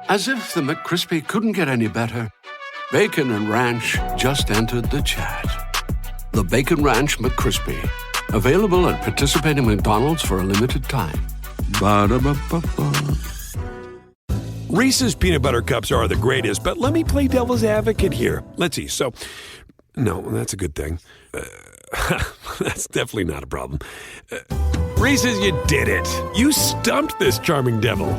As if the McCrispy couldn't get any better, Bacon and Ranch just entered the chat. The Bacon Ranch McCrispy, available at participating McDonald's for a limited time. Ba-da-ba-ba-ba. Reese's peanut butter cups are the greatest, but let me play devil's advocate here. Let's see. So, no, that's a good thing. That's definitely not a problem. Reese's, you did it. You stumped this charming devil.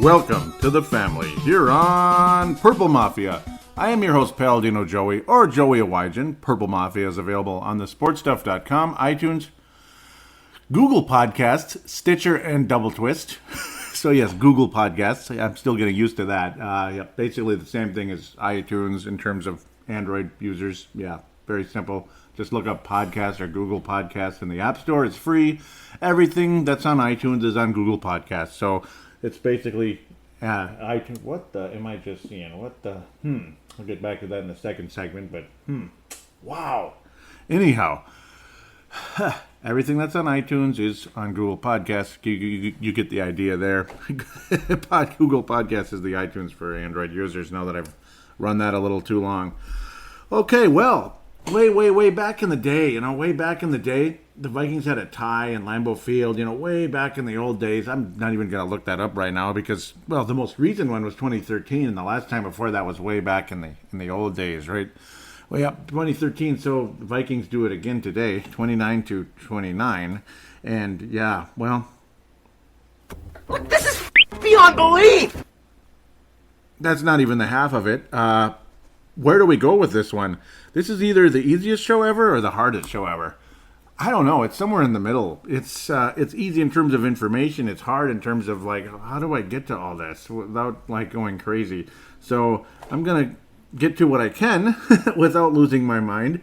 Welcome to the family here on Purple Mafia. I am your host, Paladino Joey, or Joey Awajan. Purple Mafia is available on the sportstuff.com, iTunes, Google Podcasts, Stitcher, and Double Twist. So yes, Google Podcasts. I'm still getting used to that. Basically the same thing as iTunes in terms of Android users. Yeah, very simple. Just look up podcasts or Google Podcasts in the App Store. It's free. Everything that's on iTunes is on Google Podcasts. So it's basically iTunes. What the am I just seeing? What the? I'll get back to that in the second segment, but wow. Anyhow, everything that's on iTunes is on Google Podcasts. You get the idea there. Google Podcasts is the iTunes for Android users, now that I've run that a little too long. Okay, well, way back in the day, the Vikings had a tie in Lambeau Field, way back in the old days. I'm not even going to look that up right now because, well, the most recent one was 2013, and the last time before that was way back in the old days, right? Well, yeah, 2013, so the Vikings do it again today, 29-29, and yeah, well... This is beyond belief! That's not even the half of it. Where do we go with this one? This is either the easiest show ever or the hardest show ever. I don't know. It's somewhere in the middle. It's easy in terms of information. It's hard in terms of, how do I get to all this without, going crazy? So I'm going to get to what I can without losing my mind.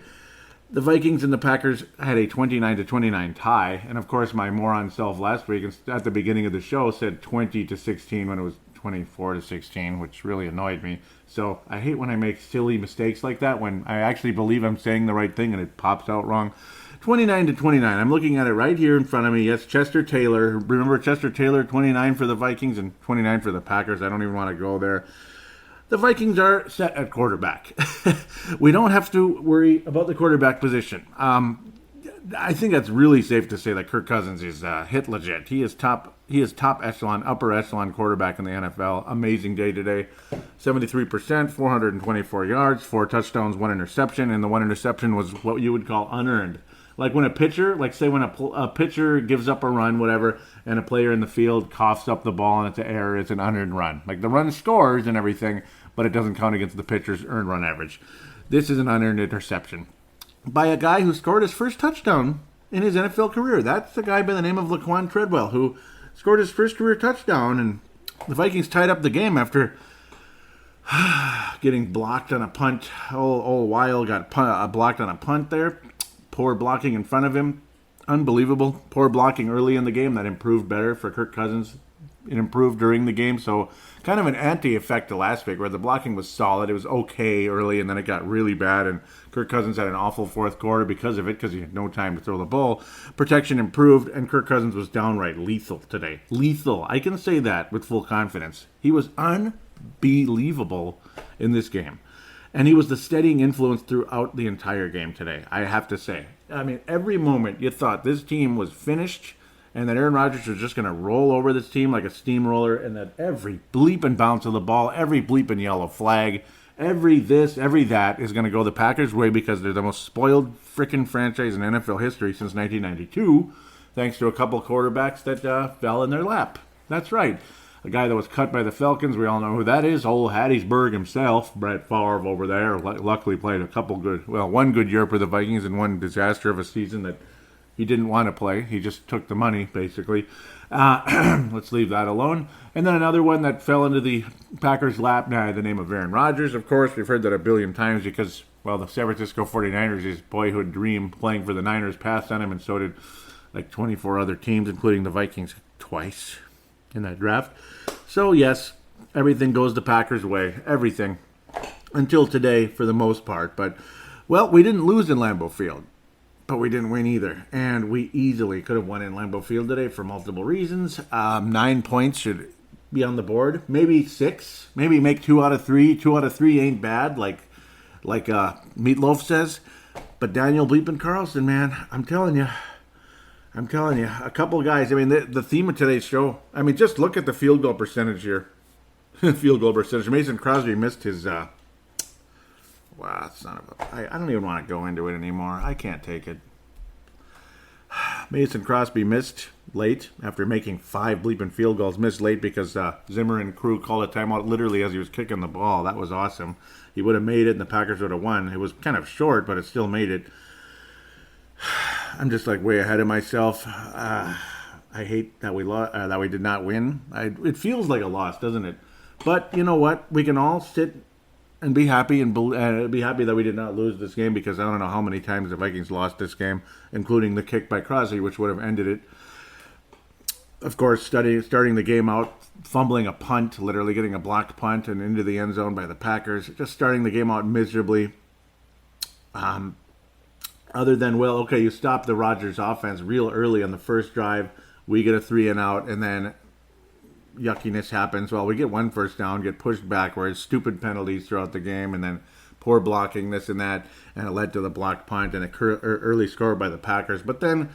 The Vikings and the Packers had a 29-29 tie. And, of course, my moron self last week at the beginning of the show said 20-16 when it was 24-16, which really annoyed me. So I hate when I make silly mistakes like that, when I actually believe I'm saying the right thing and it pops out wrong. 29-29. I'm looking at it right here in front of me. Yes, Chester Taylor. Remember Chester Taylor, 29 for the Vikings and 29 for the Packers. I don't even want to go there. The Vikings are set at quarterback. We don't have to worry about the quarterback position. I think that's really safe to say that Kirk Cousins is hit legit. He is top echelon, upper echelon quarterback in the NFL. Amazing day today. 73%, 424 yards, 4 touchdowns, 1 interception, and the 1 interception was what you would call unearned. Like when a pitcher, when a pitcher gives up a run, whatever, and a player in the field coughs up the ball and it's an error, it's an unearned run. Like the run scores and everything, but it doesn't count against the pitcher's earned run average. This is an unearned interception by a guy who scored his first touchdown in his NFL career. That's a guy by the name of Laquan Tredwell who scored his first career touchdown, and the Vikings tied up the game after getting blocked on a punt. Old Weil got blocked on a punt there. Poor blocking in front of him. Unbelievable. Poor blocking early in the game. That improved better for Kirk Cousins. It improved during the game. So kind of an anti-effect to last week where the blocking was solid. It was okay early, and then it got really bad. And Kirk Cousins had an awful fourth quarter because of it, because he had no time to throw the ball. Protection improved, and Kirk Cousins was downright lethal today. Lethal. I can say that with full confidence. He was unbelievable in this game. And he was the steadying influence throughout the entire game today, I have to say. I mean, every moment you thought this team was finished and that Aaron Rodgers was just going to roll over this team like a steamroller, and that every bleep and bounce of the ball, every bleep and yellow flag, every this, every that is going to go the Packers' way because they're the most spoiled freaking franchise in NFL history since 1992, thanks to a couple quarterbacks that fell in their lap. That's right. A guy that was cut by the Falcons, we all know who that is, old Hattiesburg himself, Brett Favre over there. Luckily played one good year for the Vikings and one disaster of a season that he didn't want to play. He just took the money, basically. Let's leave that alone. And then another one that fell into the Packers' lap, the name of Aaron Rodgers. Of course, we've heard that a billion times because, Well, the San Francisco 49ers, his boyhood dream, playing for the Niners, passed on him, and so did like 24 other teams, including the Vikings twice in that draft. So, yes, everything goes the Packers' way. Everything. Until today, for the most part. But, well, we didn't lose in Lambeau Field. But we didn't win either. And we easily could have won in Lambeau Field today for multiple reasons. 9 points should be on the board. Maybe 6. Maybe make 2 out of 3. 2 out of 3 ain't bad, like Meatloaf says. But Daniel Bleepin' Carlson, man, I'm telling you, a couple of guys. I mean, the theme of today's show, I mean, just look at the field goal percentage here. Field goal percentage. Mason Crosby missed his, I don't even want to go into it anymore. I can't take it. Mason Crosby missed late after making 5 bleeping field goals. Missed late because Zimmer and crew called a timeout literally as he was kicking the ball. That was awesome. He would have made it and the Packers would have won. It was kind of short, but it still made it. I'm just like way ahead of myself. I hate that we did not win. It feels like a loss, doesn't it? But you know what? We can all sit and be happy and be happy that we did not lose this game, because I don't know how many times the Vikings lost this game, including the kick by Crosby, which would have ended it. Of course, starting the game out, fumbling a punt, literally getting a blocked punt and into the end zone by the Packers. Just starting the game out miserably. Other than, you stop the Rodgers offense real early on the first drive. We get a 3-and-out, and then yuckiness happens. Well, we get 1 first down, get pushed backwards, stupid penalties throughout the game, and then poor blocking, this and that, and it led to the blocked punt and an early score by the Packers. But then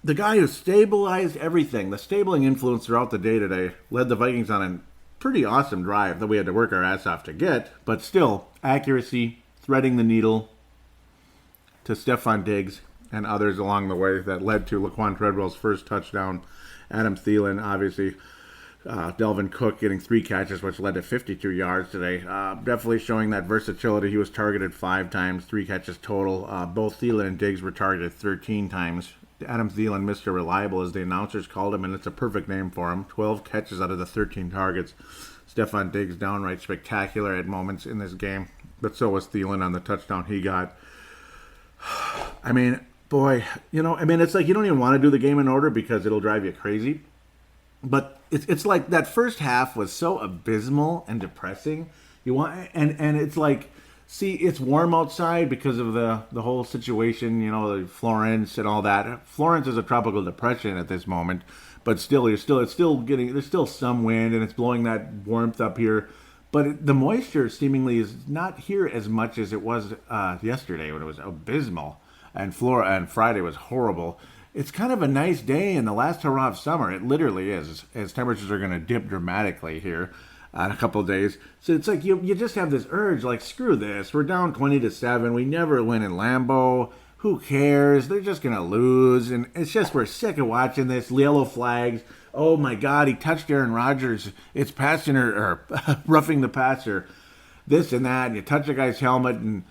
the guy who stabilized everything, the stabling influence throughout the day today, led the Vikings on a pretty awesome drive that we had to work our ass off to get, but still, accuracy, threading the needle to Stephon Diggs and others along the way that led to Laquan Tredwell's first touchdown. Adam Thielen, obviously, Delvin Cook getting 3 catches, which led to 52 yards today. Definitely showing that versatility. He was targeted 5 times, 3 catches total. Both Thielen and Diggs were targeted 13 times. Adam Thielen, Mr. Reliable, as the announcers called him, and it's a perfect name for him. 12 catches out of the 13 targets. Stephon Diggs downright spectacular at moments in this game, but so was Thielen on the touchdown he got. I mean, boy, it's like you don't even want to do the game in order because it'll drive you crazy. But it's like that first half was so abysmal and depressing. And it's like, see, it's warm outside because of the whole situation, the Florence and all that. Florence is a tropical depression at this moment, but still, there's still some wind and it's blowing that warmth up here. But the moisture seemingly is not here as much as it was yesterday when it was abysmal, and Friday was horrible. It's kind of a nice day in the last hurrah of summer. It literally is, as temperatures are going to dip dramatically here in a couple of days. So it's like you just have this urge, like, screw this. We're down 20-7. We never win in Lambeau. Who cares? They're just going to lose. And it's just, we're sick of watching this. Yellow flags. Oh, my God, he touched Aaron Rodgers. It's passing or roughing the passer. This and that. And you touch a guy's helmet and,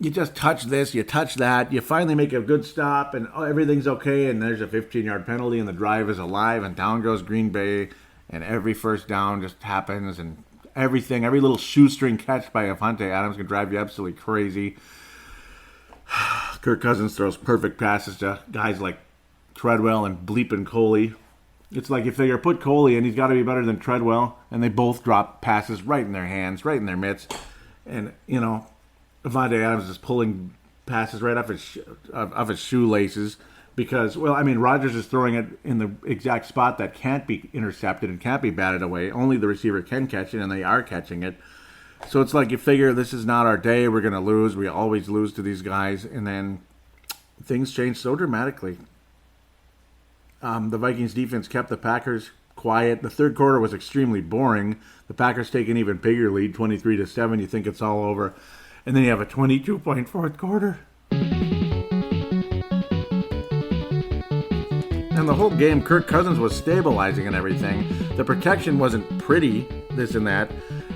you just touch this, you touch that, you finally make a good stop, and everything's okay, and there's a 15-yard penalty, and the drive is alive, and down goes Green Bay, and every first down just happens, and every little shoestring catch by Avante Adams can drive you absolutely crazy. Kirk Cousins throws perfect passes to guys like Tredwell and bleeping Coley. It's like you figure, put Coley, and he's got to be better than Tredwell, and they both drop passes right in their hands, right in their mitts, and, Avante Adams is pulling passes right off his shoelaces because, Rodgers is throwing it in the exact spot that can't be intercepted and can't be batted away. Only the receiver can catch it, and they are catching it. So it's like you figure this is not our day. We're going to lose. We always lose to these guys. And then things change so dramatically. The Vikings defense kept the Packers quiet. The third quarter was extremely boring. The Packers take an even bigger lead, 23-7. You think it's all over. And then you have a 22-point fourth quarter. And the whole game, Kirk Cousins was stabilizing and everything. The protection wasn't pretty, this and that.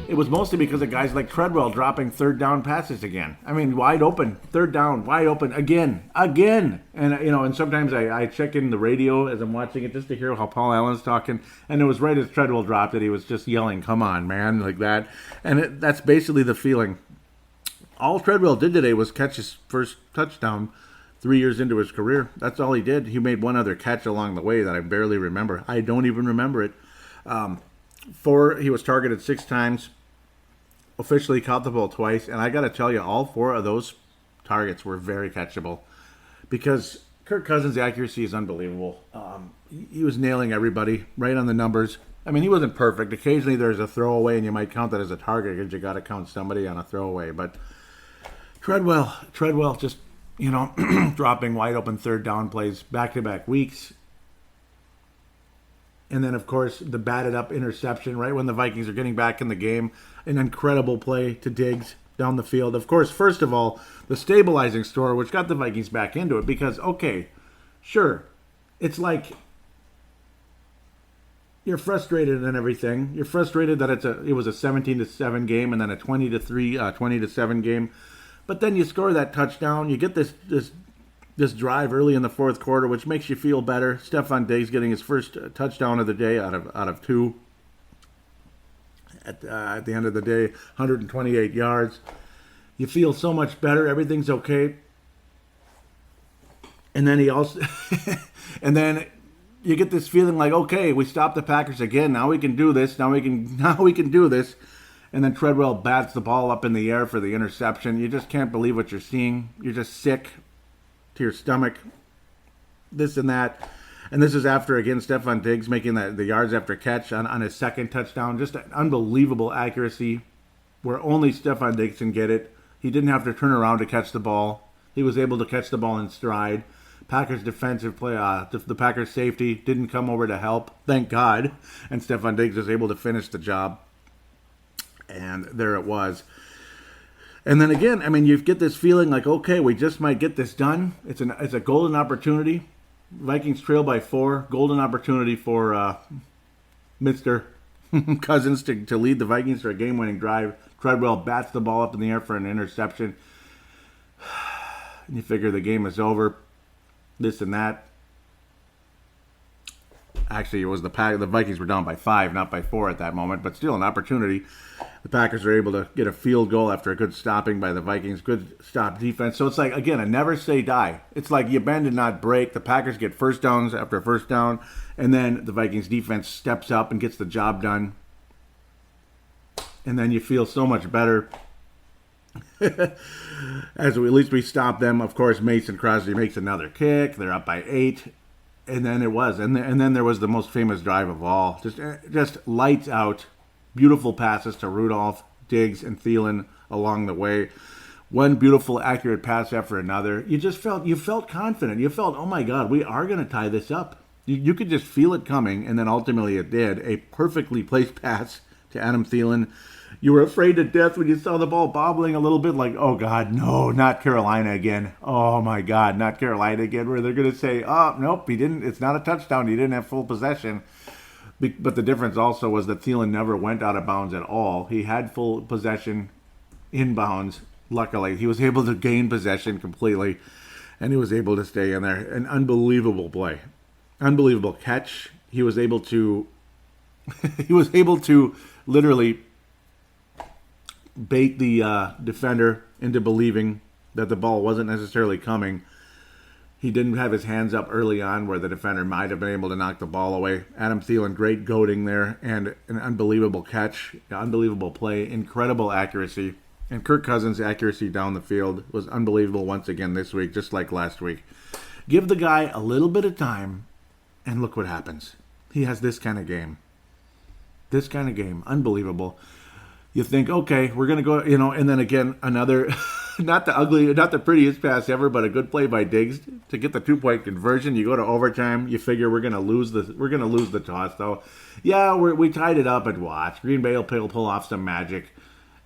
It was mostly because of guys like Tredwell dropping third down passes again. Wide open, third down, wide open, again. And, and sometimes I check in the radio as I'm watching it just to hear how Paul Allen's talking. And it was right as Tredwell dropped it, he was just yelling, come on, man, like that. And that's basically the feeling All Tredwell did today was catch his first touchdown 3 years into his career. That's all he did. He made one other catch along the way that I barely remember. I don't even remember it. He was targeted 6 times, officially caught the ball twice, and I got to tell you, all 4 of those targets were very catchable because Kirk Cousins' accuracy is unbelievable. He was nailing everybody right on the numbers. I mean, he wasn't perfect. Occasionally there's a throwaway, and you might count that as a target because you got to count somebody on a throwaway. But Tredwell just, dropping wide open third down plays back-to-back weeks. And then, of course, the batted up interception right when the Vikings are getting back in the game. An incredible play to Diggs down the field. Of course, first of all, the stabilizing story, which got the Vikings back into it because, okay, sure, it's like you're frustrated and everything. You're frustrated that it was a 17-7 game and then a 20-7 game. But then you score that touchdown. You get this drive early in the fourth quarter, which makes you feel better. Stefon Diggs getting his first touchdown of the day out of 2. At the end of the day, 128 yards. You feel so much better. Everything's okay. And then and then you get this feeling like, okay, we stopped the Packers again. Now we can do this. Now we can do this. And then Tredwell bats the ball up in the air for the interception. You just can't believe what you're seeing. You're just sick to your stomach. This and that. And this is after, again, Stefon Diggs making the yards after catch on his second touchdown. Just an unbelievable accuracy where only Stefon Diggs can get it. He didn't have to turn around to catch the ball. He was able to catch the ball in stride. Packers defensive play, the Packers safety didn't come over to help, thank God. And Stefon Diggs was able to finish the job. And there it was. And then again, I mean, you get this feeling like, okay, we just might get this done. It's a golden opportunity. Vikings trail by 4. Golden opportunity for Mr. Cousins to lead the Vikings for a game-winning drive. Tredwell bats the ball up in the air for an interception. And you figure the game is over. This and that. Actually, it was the Vikings were down by 5, not by 4 at that moment, but still an opportunity. The Packers are able to get a field goal after a good stopping by the Vikings, good stop defense. So it's like, again, a never say die. It's like you bend and not break. The Packers get first downs after first down, and then the Vikings defense steps up and gets the job done. And then you feel so much better. At least we stop them. Of course, Mason Crosby makes another kick. They're up by 8. And then and then there was the most famous drive of all. Just lights out. Beautiful passes to Rudolph, Diggs, and Thielen along the way. One beautiful, accurate pass after another. You felt confident. You felt, oh my God, we are going to tie this up. You could just feel it coming, and then ultimately it did. A perfectly placed pass to Adam Thielen. You were afraid to death when you saw the ball bobbling a little bit, like, oh God, no, not Carolina again. Oh my God, not Carolina again, where they're going to say, oh, nope, he didn't. It's not a touchdown. He didn't have full possession. But the difference also was that Thielen never went out of bounds at all. He had full possession inbounds. Luckily, he was able to gain possession completely, and he was able to stay in there. An unbelievable play, unbelievable catch. He was able to literally bait the defender into believing that the ball wasn't necessarily coming. He didn't have his hands up early on where the defender might have been able to knock the ball away. Adam Thielen, great goading there, and an unbelievable catch, unbelievable play, incredible accuracy. And Kirk Cousins' accuracy down the field was unbelievable once again this week, just like last week. Give the guy a little bit of time, and look what happens. He has this kind of game. This kind of game. Unbelievable. You think, okay, we're going to go, and then again, another, not the prettiest pass ever, but a good play by Diggs to get the 2-point conversion. You go to overtime. You figure we're going to lose the toss, though. Yeah, we tied it up, and watch. Green Bay will pull off some magic,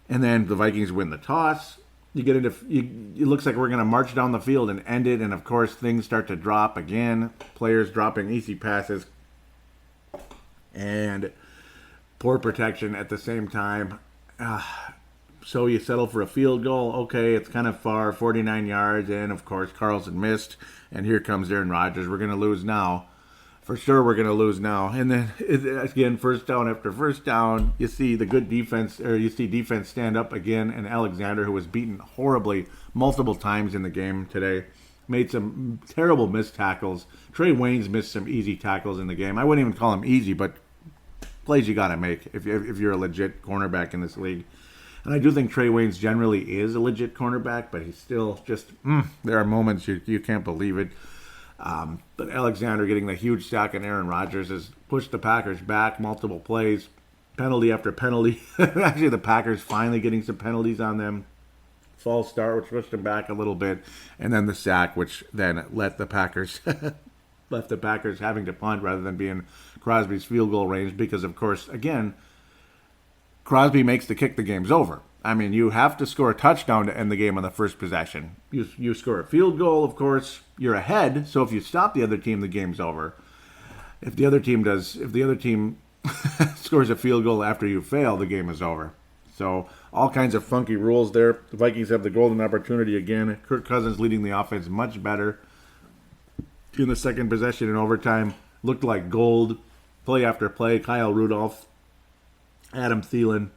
and then the Vikings win the toss. You get into, it looks like we're going to march down the field and end it, and of course things start to drop again. Players dropping easy passes, and poor protection at the same time. So you settle for a field goal. Okay, it's kind of far, 49 yards, and of course Carlson missed, and here comes Aaron Rodgers. We're going to lose now. for sure we're going to lose now. And then, again, first down after first down, you see the good defense, or you see defense stand up again, and Alexander, who was beaten horribly multiple times in the game today, made some terrible missed tackles. Trey Waynes missed some easy tackles in the game. I wouldn't even call them easy, but plays you got to make if you're a legit cornerback in this league. And I do think Trey Waynes generally is a legit cornerback, but he's still just, there are moments you can't believe it. But Alexander getting the huge sack on Aaron Rodgers has pushed the Packers back multiple plays, penalty after penalty. Actually, the Packers finally getting some penalties on them. False start, which pushed them back a little bit, and then the sack, which then let the Packers left the Packers having to punt rather than being Crosby's field goal range because, of course, again, Crosby makes the kick, the game's over. I mean, you have to score a touchdown to end the game on the first possession. You score a field goal, of course, you're ahead. So if you stop the other team, the game's over. If the other team scores a field goal after you fail, the game is over. So all kinds of funky rules there. The Vikings have the golden opportunity again. Kirk Cousins leading the offense much better in the second possession in overtime. Looked like gold. Play after play. Kyle Rudolph, Adam Thielen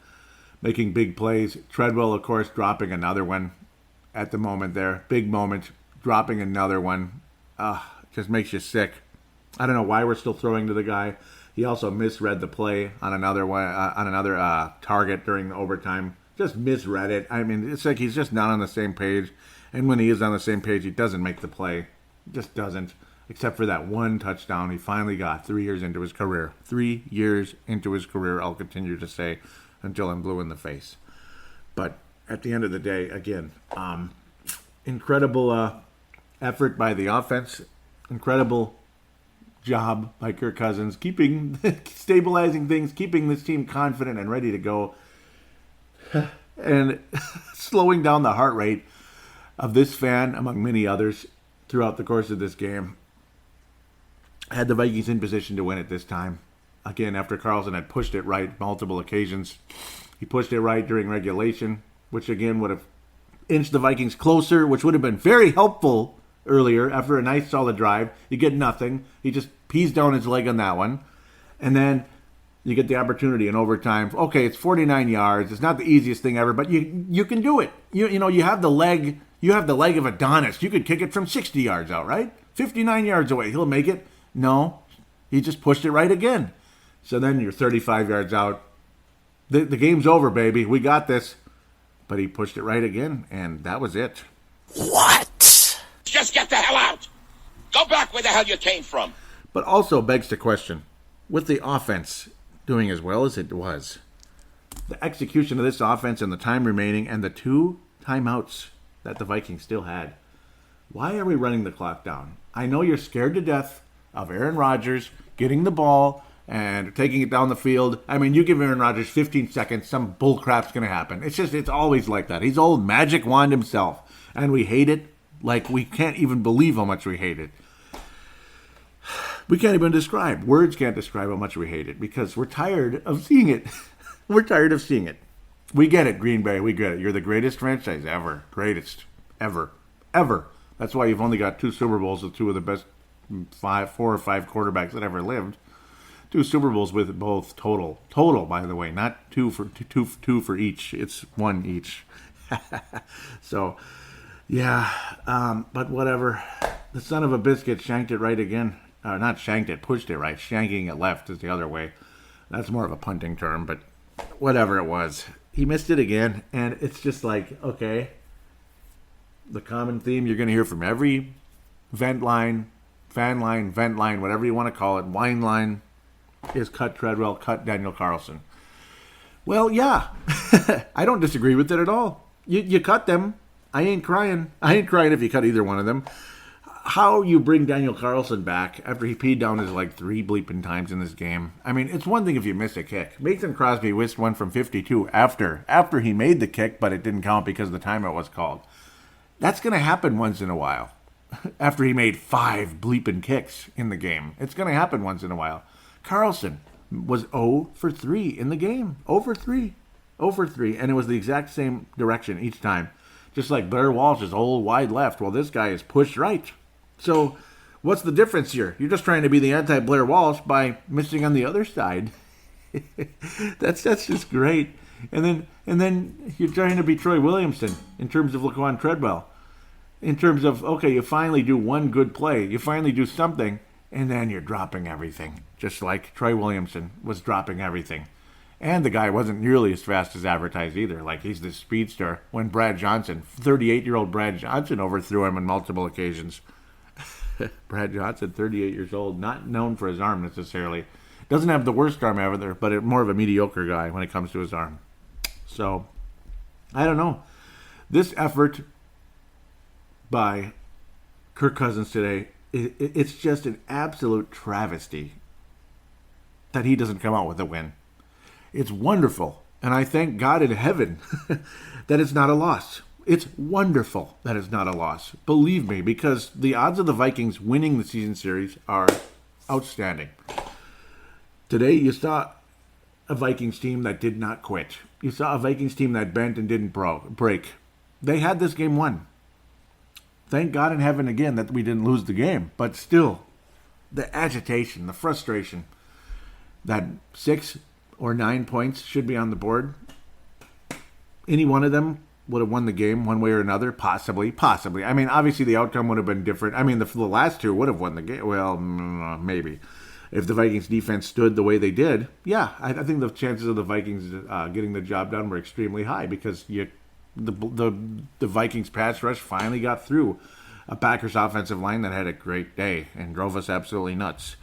making big plays. Treadwell, of course, dropping another one at the moment there. Big moment. Dropping another one. Just makes you sick. I don't know why we're still throwing to the guy. He also misread the play on another target during the overtime. Just misread it. I mean, it's like he's just not on the same page. And when he is on the same page, he doesn't make the play. Just doesn't. Except for that one touchdown he finally got 3 years into his career. 3 years into his career, I'll continue to say, until I'm blue in the face. But at the end of the day, again, incredible effort by the offense. Incredible job by Kirk Cousins, stabilizing things, keeping this team confident and ready to go, and slowing down the heart rate of this fan, among many others, throughout the course of this game. Had the Vikings in position to win it this time. Again, after Carlson had pushed it right multiple occasions. He pushed it right during regulation, which again would have inched the Vikings closer, which would have been very helpful earlier. After a nice solid drive, you get nothing. He just pees down his leg on that one. And then you get the opportunity in overtime. Okay, it's 49 yards. It's not the easiest thing ever, but you can do it. You know, you have the leg. You have the leg of Adonis. You could kick it from 60 yards out, right? 59 yards away. He'll make it. No, he just pushed it right again. So then you're 35 yards out. The game's over, baby. We got this. But he pushed it right again, and that was it. What? Just get the hell out. Go back where the hell you came from. But also begs the question, with the offense doing as well as it was, the execution of this offense and the time remaining and the 2 timeouts that the Vikings still had, why are we running the clock down? I know you're scared to death of Aaron Rodgers getting the ball and taking it down the field. I mean, you give Aaron Rodgers 15 seconds, some bull crap's going to happen. It's always like that. He's old magic wand himself, and we hate it like we can't even believe how much we hate it. We can't even describe. Words can't describe how much we hate it because we're tired of seeing it. We're tired of seeing it. We get it, Green Bay. We get it. You're the greatest franchise ever. Greatest. Ever. Ever. That's why you've only got 2 Super Bowls with 2 of the best 4 or 5 quarterbacks that ever lived. 2 Super Bowls with both total, by the way, not two for each. It's 1 each. So, yeah, but whatever. The son of a biscuit shanked it right again. Not shanked it, pushed it right. Shanking it left is the other way. That's more of a punting term, but whatever it was. He missed it again, and it's just like, okay, the common theme you're going to hear from every fan line, whatever you want to call it, wine line, is cut Treadwell, cut Daniel Carlson. Well, yeah, I don't disagree with it at all. You cut them. I ain't crying. I ain't crying if you cut either one of them. How you bring Daniel Carlson back after he peed down his leg 3 bleeping times in this game. I mean, it's one thing if you miss a kick. Mason Crosby missed one from 52 after he made the kick, but it didn't count because of the timeout was called. That's going to happen once in a while. After he made 5 bleeping kicks in the game. It's going to happen once in a while. Carlson was 0 for 3 in the game. 0 for 3. 0 for 3. And it was the exact same direction each time. Just like Blair Walsh's old wide left. Well, this guy is pushed right. So What's the difference here? You're just trying to be the anti-Blair Walsh by missing on the other side. that's just great. And then you're trying to be Troy Williamson in terms of Laquan Tredwell. In terms of, okay, you finally do one good play. You finally do something, and then you're dropping everything. Just like Troy Williamson was dropping everything. And the guy wasn't nearly as fast as advertised either. Like, he's this speedster when Brad Johnson, 38-year-old Brad Johnson, overthrew him on multiple occasions. Brad Johnson, 38 years old, not known for his arm necessarily. Doesn't have the worst arm ever, but more of a mediocre guy when it comes to his arm. So, I don't know. This effort by Kirk Cousins today, it's just an absolute travesty that he doesn't come out with a win. It's wonderful, and I thank God in heaven that it's not a loss. It's wonderful that it's not a loss. Believe me, because the odds of the Vikings winning the season series are outstanding. Today, you saw a Vikings team that did not quit. You saw a Vikings team that bent and didn't break. They had this game won. Thank God in heaven again that we didn't lose the game. But still, the agitation, the frustration, that 6 or 9 points should be on the board. Any one of them would have won the game one way or another. Possibly. I mean, obviously the outcome would have been different. I mean, the last two would have won the game. Well, maybe. If the Vikings defense stood the way they did, yeah, I think the chances of the Vikings getting the job done were extremely high because the Vikings pass rush finally got through a Packers offensive line that had a great day and drove us absolutely nuts.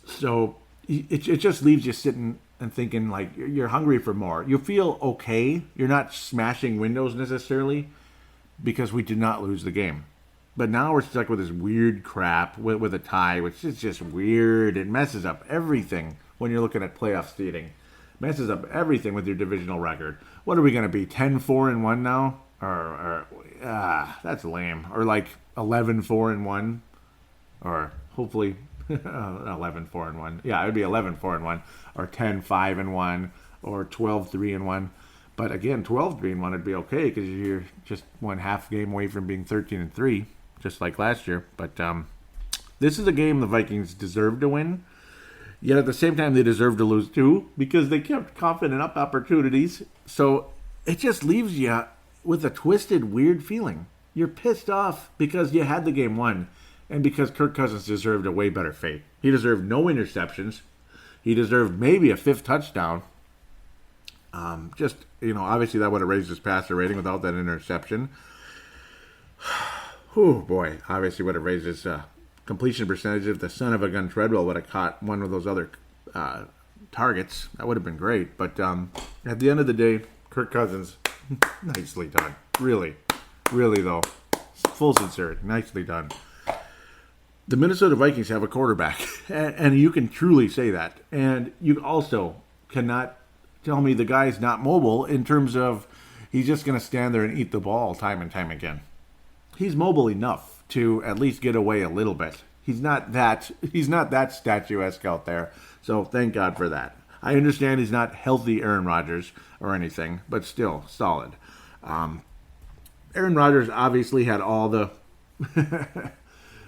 So it just leaves you sitting and thinking like you're hungry for more. You feel okay. You're not smashing windows necessarily because we did not lose the game. But now we're stuck with this weird crap with a tie, which is just weird. It messes up everything when you're looking at playoff seeding. Messes up everything with your divisional record. What are we going to be, 10-4-1 now? Or that's lame. Or like 11-4-1. Or hopefully 11-4-1. Yeah, it would be 11-4-1. Or 10-5-1. Or 12-3-1. But again, 12-3-1 would be okay because you're just one half game away from being 13-3, just like last year. But this is a game the Vikings deserve to win. Yet at the same time, they deserve to lose too because they kept coughing up opportunities. So it just leaves you with a twisted, weird feeling. You're pissed off because you had the game won and because Kirk Cousins deserved a way better fate. He deserved no interceptions. He deserved maybe a 5th touchdown. Obviously that would have raised his passer rating without that interception. Oh boy, obviously would have raised his completion percentage if the son of a gun Treadwell would have caught one of those other targets. That would have been great. But at the end of the day, Kirk Cousins, nicely done. Really though, full sincerity, nicely done. The Minnesota Vikings have a quarterback, and you can truly say that. And you also cannot tell me the guy's not mobile in terms of he's just going to stand there and eat the ball time and time again. He's mobile enough to at least get away a little bit. He's not that statuesque out there. So thank God for that. I understand he's not healthy Aaron Rodgers or anything, but still solid. Aaron Rodgers obviously had all the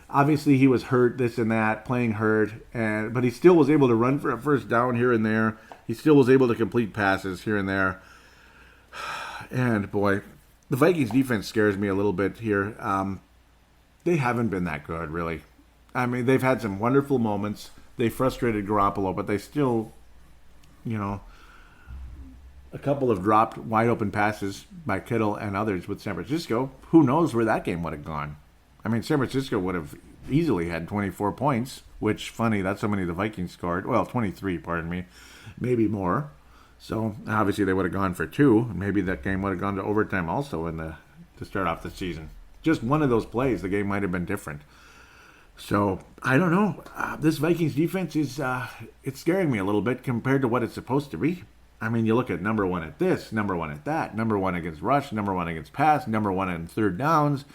obviously he was hurt, this and that, playing hurt, but he still was able to run for a first down here and there. He still was able to complete passes here and there. And, boy, the Vikings defense scares me a little bit here. They haven't been that good, really. I mean, they've had some wonderful moments. They frustrated Garoppolo, but they still, a couple of dropped wide-open passes by Kittle and others with San Francisco. Who knows where that game would have gone? I mean, San Francisco would have easily had 24 points, which, funny, that's how many the Vikings scored. Well, 23, pardon me. Maybe more. So obviously they would have gone for 2. Maybe that game would have gone to overtime also to start off the season. Just one of those plays, the game might have been different. So I don't know. This Vikings defense is it's scaring me a little bit compared to what it's supposed to be. I mean, you look at number 1 at this, number 1 at that, number 1 against rush, number 1 against pass, number 1 in third downs.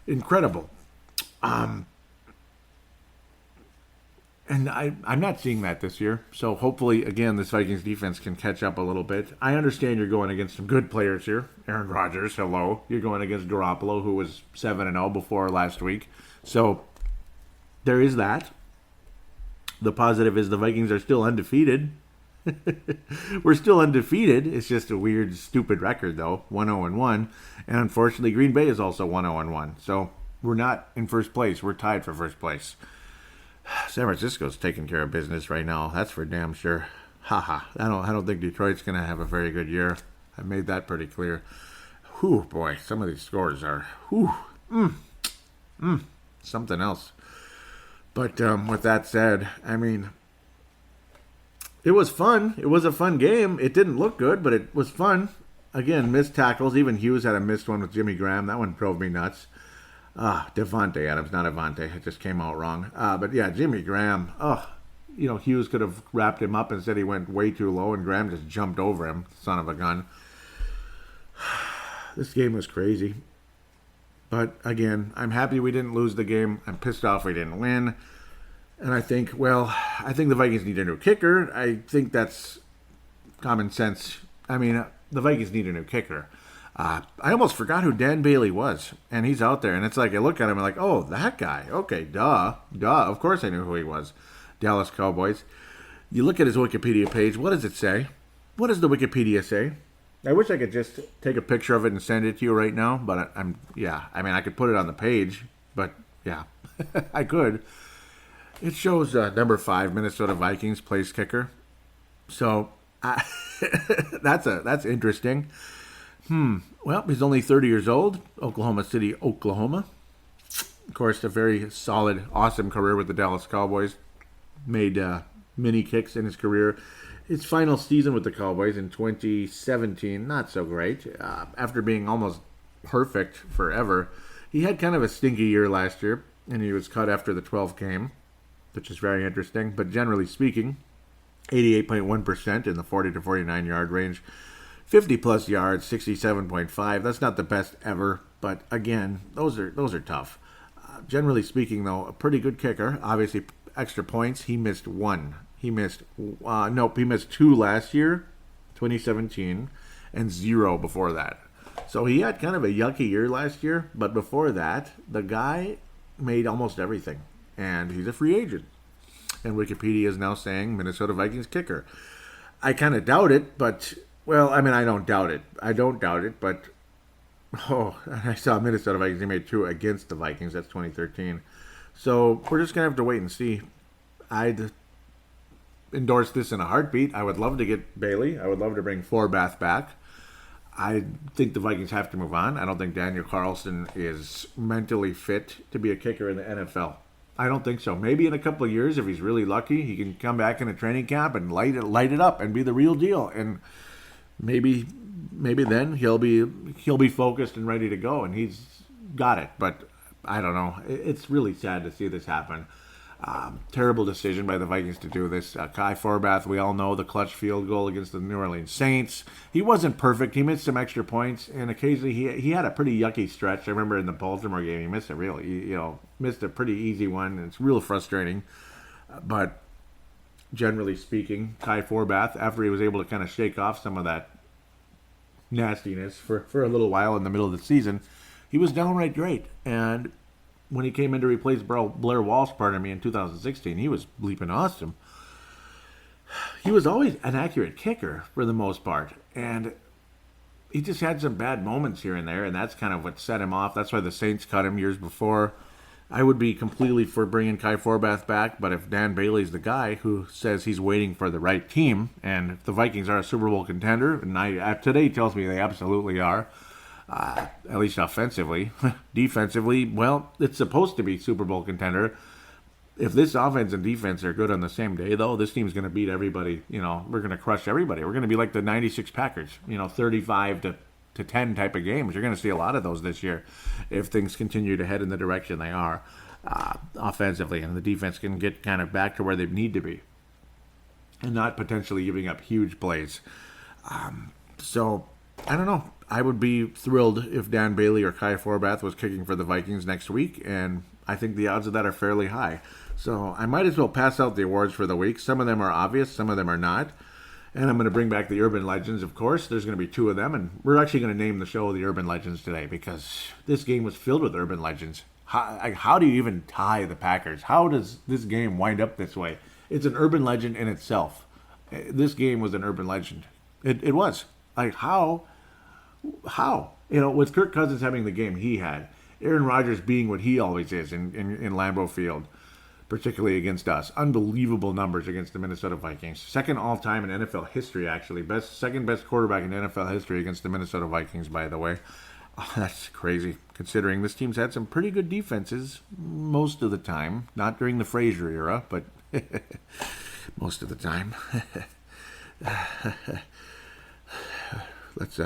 Incredible. And I'm not seeing that this year. So hopefully, again, this Vikings defense can catch up a little bit. I understand you're going against some good players here. Aaron Rodgers, hello. You're going against Garoppolo, who was 7-0 before last week. So there is that. The positive is the Vikings are still undefeated. We're still undefeated. It's just a weird, stupid record, though. 1-0-1. And unfortunately, Green Bay is also 1-0-1. So we're not in first place. We're tied for first place. San Francisco's taking care of business right now. That's for damn sure. Haha. I don't think Detroit's going to have a very good year. I made that pretty clear. Whew, boy. Some of these scores are something else. But with that said, I mean, it was fun. It was a fun game. It didn't look good, but it was fun. Again, missed tackles. Even Hughes had a missed one with Jimmy Graham. That one drove me nuts. Devontae Adams, not Avante. It just came out wrong. But yeah, Jimmy Graham. Hughes could have wrapped him up and said he went way too low, and Graham just jumped over him. Son of a gun. This game was crazy. But again, I'm happy we didn't lose the game. I'm pissed off we didn't win. And I think the Vikings need a new kicker. I think that's common sense. I mean, the Vikings need a new kicker. I almost forgot who Dan Bailey was, and he's out there, and it's like I look at him and like, oh, that guy. Okay, duh. Of course I knew who he was. Dallas Cowboys. You look at his Wikipedia page. What does it say? What does the Wikipedia say? I wish I could just take a picture of it and send it to you right now, but I could put it on the page, but yeah, I could. It shows number 5 Minnesota Vikings place kicker. So that's interesting. Well, he's only 30 years old. Oklahoma City, Oklahoma. Of course, a very solid, awesome career with the Dallas Cowboys. Made many kicks in his career. His final season with the Cowboys in 2017, not so great. After being almost perfect forever, he had kind of a stinky year last year, and he was cut after the 12th game, which is very interesting. But generally speaking, 88.1% in the 40 to 49 yard range. 50-plus yards, 67.5. That's not the best ever, but again, those are tough. Generally speaking, though, a pretty good kicker. Obviously, extra points. He missed one. He missed 2 last year, 2017, and 0 before that. So he had kind of a yucky year last year, but before that, the guy made almost everything, and he's a free agent. And Wikipedia is now saying Minnesota Vikings kicker. I kind of doubt it, but... Well, I mean, I don't doubt it, but I saw Minnesota Vikings. They made 2 against the Vikings. That's 2013. So we're just going to have to wait and see. I'd endorse this in a heartbeat. I would love to get Bailey. I would love to bring Forbath back. I think the Vikings have to move on. I don't think Daniel Carlson is mentally fit to be a kicker in the NFL. I don't think so. Maybe in a couple of years, if he's really lucky, he can come back in a training camp and light it up and be the real deal. And Maybe then he'll be focused and ready to go, and he's got it. But I don't know. It's really sad to see this happen. Terrible decision by the Vikings to do this. Kai Forbath, we all know the clutch field goal against the New Orleans Saints. He wasn't perfect. He missed some extra points, and occasionally he had a pretty yucky stretch. I remember in the Baltimore game, he missed missed a pretty easy one, and it's real frustrating. But generally speaking, Kai Forbath, after he was able to kind of shake off some of that nastiness for a little while in the middle of the season, he was downright great. And when he came in to replace Blair Walsh, in 2016, he was bleeping awesome. He was always an accurate kicker for the most part, and he just had some bad moments here and there, and that's kind of what set him off. That's why the Saints cut him years before. I would be completely for bringing Kai Forbath back, but if Dan Bailey's the guy who says he's waiting for the right team, and if the Vikings are a Super Bowl contender, and today tells me they absolutely are, at least offensively. Defensively, well, it's supposed to be Super Bowl contender. If this offense and defense are good on the same day, though, this team's going to beat everybody. We're going to crush everybody. We're going to be like the 96 Packers, 35 to 10 type of games. You're going to see a lot of those this year if things continue to head in the direction they are offensively, and the defense can get kind of back to where they need to be and not potentially giving up huge plays. So, I don't know. I would be thrilled if Dan Bailey or Kai Forbath was kicking for the Vikings next week, and I think the odds of that are fairly high. So I might as well pass out the awards for the week. Some of them are obvious, some of them are not. And I'm going to bring back the Urban Legends, of course. There's going to be 2 of them, and we're actually going to name the show the Urban Legends today because this game was filled with Urban Legends. How do you even tie the Packers? How does this game wind up this way? It's an urban legend in itself. This game was an urban legend. It was. Like, how? With Kirk Cousins having the game he had, Aaron Rodgers being what he always is in Lambeau Field, particularly against us. Unbelievable numbers against the Minnesota Vikings. Second all-time in NFL history, actually. Second best quarterback in NFL history against the Minnesota Vikings, by the way. Oh, that's crazy, considering this team's had some pretty good defenses most of the time. Not during the Frazier era, but most of the time. Let's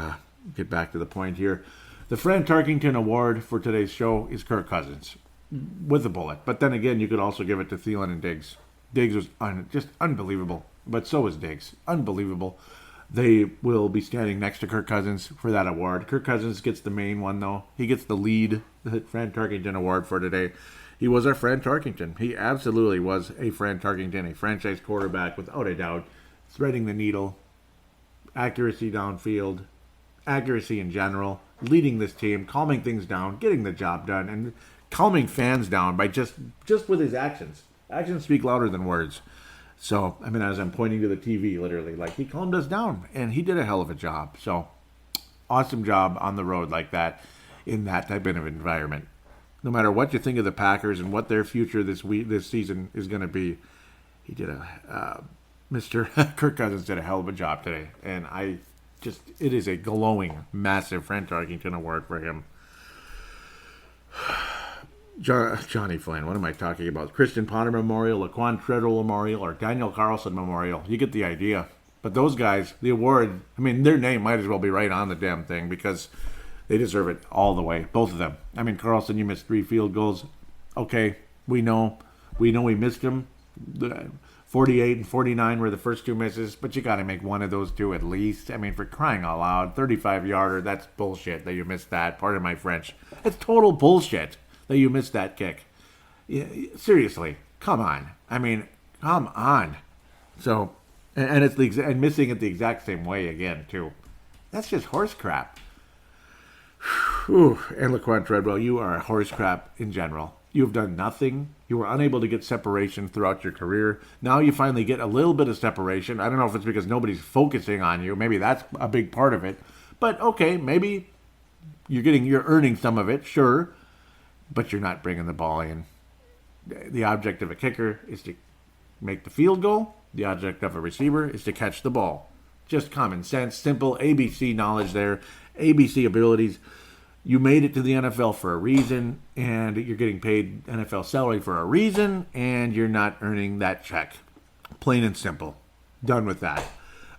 get back to the point here. The Fran Tarkington Award for today's show is Kirk Cousins, with a bullet. But then again, you could also give it to Thielen and Diggs. Diggs was just unbelievable, but so was Diggs. Unbelievable. They will be standing next to Kirk Cousins for that award. Kirk Cousins gets the main one, though. He gets the lead, the Fran Tarkington Award for today. He was our Fran Tarkington. He absolutely was a Fran Tarkington, a franchise quarterback without a doubt. Threading the needle, accuracy downfield, accuracy in general, leading this team, calming things down, getting the job done, and calming fans down by just with his actions. Actions speak louder than words. So, I mean, as I'm pointing to the TV, literally, like, he calmed us down, and he did a hell of a job. So, awesome job on the road like that, in that type of environment. No matter what you think of the Packers and what their future this season is going to be, he did Mr. Kirk Cousins did a hell of a job today. And it is a glowing, massive Fran Tarkington Award for him. Johnny Flynn, what am I talking about? Christian Ponder Memorial, Laquan Tredwell Memorial, or Daniel Carlson Memorial. You get the idea. But those guys, the award, I mean, their name might as well be right on the damn thing because they deserve it all the way. Both of them. I mean, Carlson, you missed 3 field goals. Okay, we know we missed them. 48 and 49 were the first 2 misses, but you got to make one of those 2 at least. I mean, for crying out loud, 35-yarder, that's bullshit that you missed that. Pardon my French. It's total bullshit that you missed that kick. Yeah, seriously, come on. I mean, come on. So, and it's and missing it the exact same way again too. That's just horse crap. Whew. And Laquan Tredwell, you are a horse crap in general. You have done nothing. You were unable to get separation throughout your career. Now you finally get a little bit of separation. I don't know if it's because nobody's focusing on you. Maybe that's a big part of it. But okay, maybe you're earning some of it, sure. But you're not bringing the ball in. The object of a kicker is to make the field goal. The object of a receiver is to catch the ball. Just common sense, simple ABC knowledge there, ABC abilities. You made it to the NFL for a reason, and you're getting paid NFL salary for a reason, and you're not earning that check. Plain and simple. Done with that.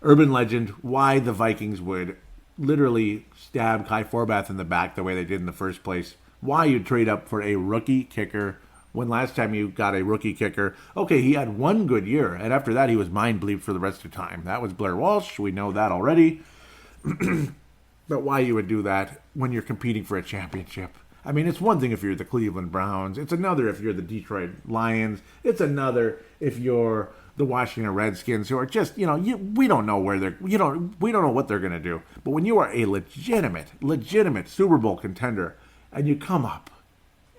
Urban legend, why the Vikings would literally stab Kai Forbath in the back the way they did in the first place. Why you'd trade up for a rookie kicker when last time you got a rookie kicker, okay, he had 1 good year, and after that he was mind bleep for the rest of the time. That was Blair Walsh. We know that already. But why you would do that when you're competing for a championship? I mean, it's one thing if you're the Cleveland Browns. It's another if you're the Detroit Lions. It's another if you're the Washington Redskins, who are just, we don't know where we don't know what they're going to do. But when you are a legitimate Super Bowl contender, and you come up,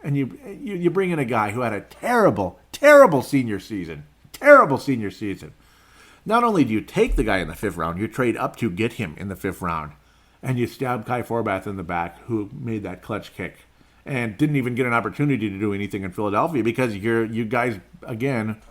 and you bring in a guy who had a terrible senior season. Not only do you take the guy in the 5th round, you trade up to get him in the 5th round. And you stab Kai Forbath in the back, who made that clutch kick. And didn't even get an opportunity to do anything in Philadelphia because you guys, again,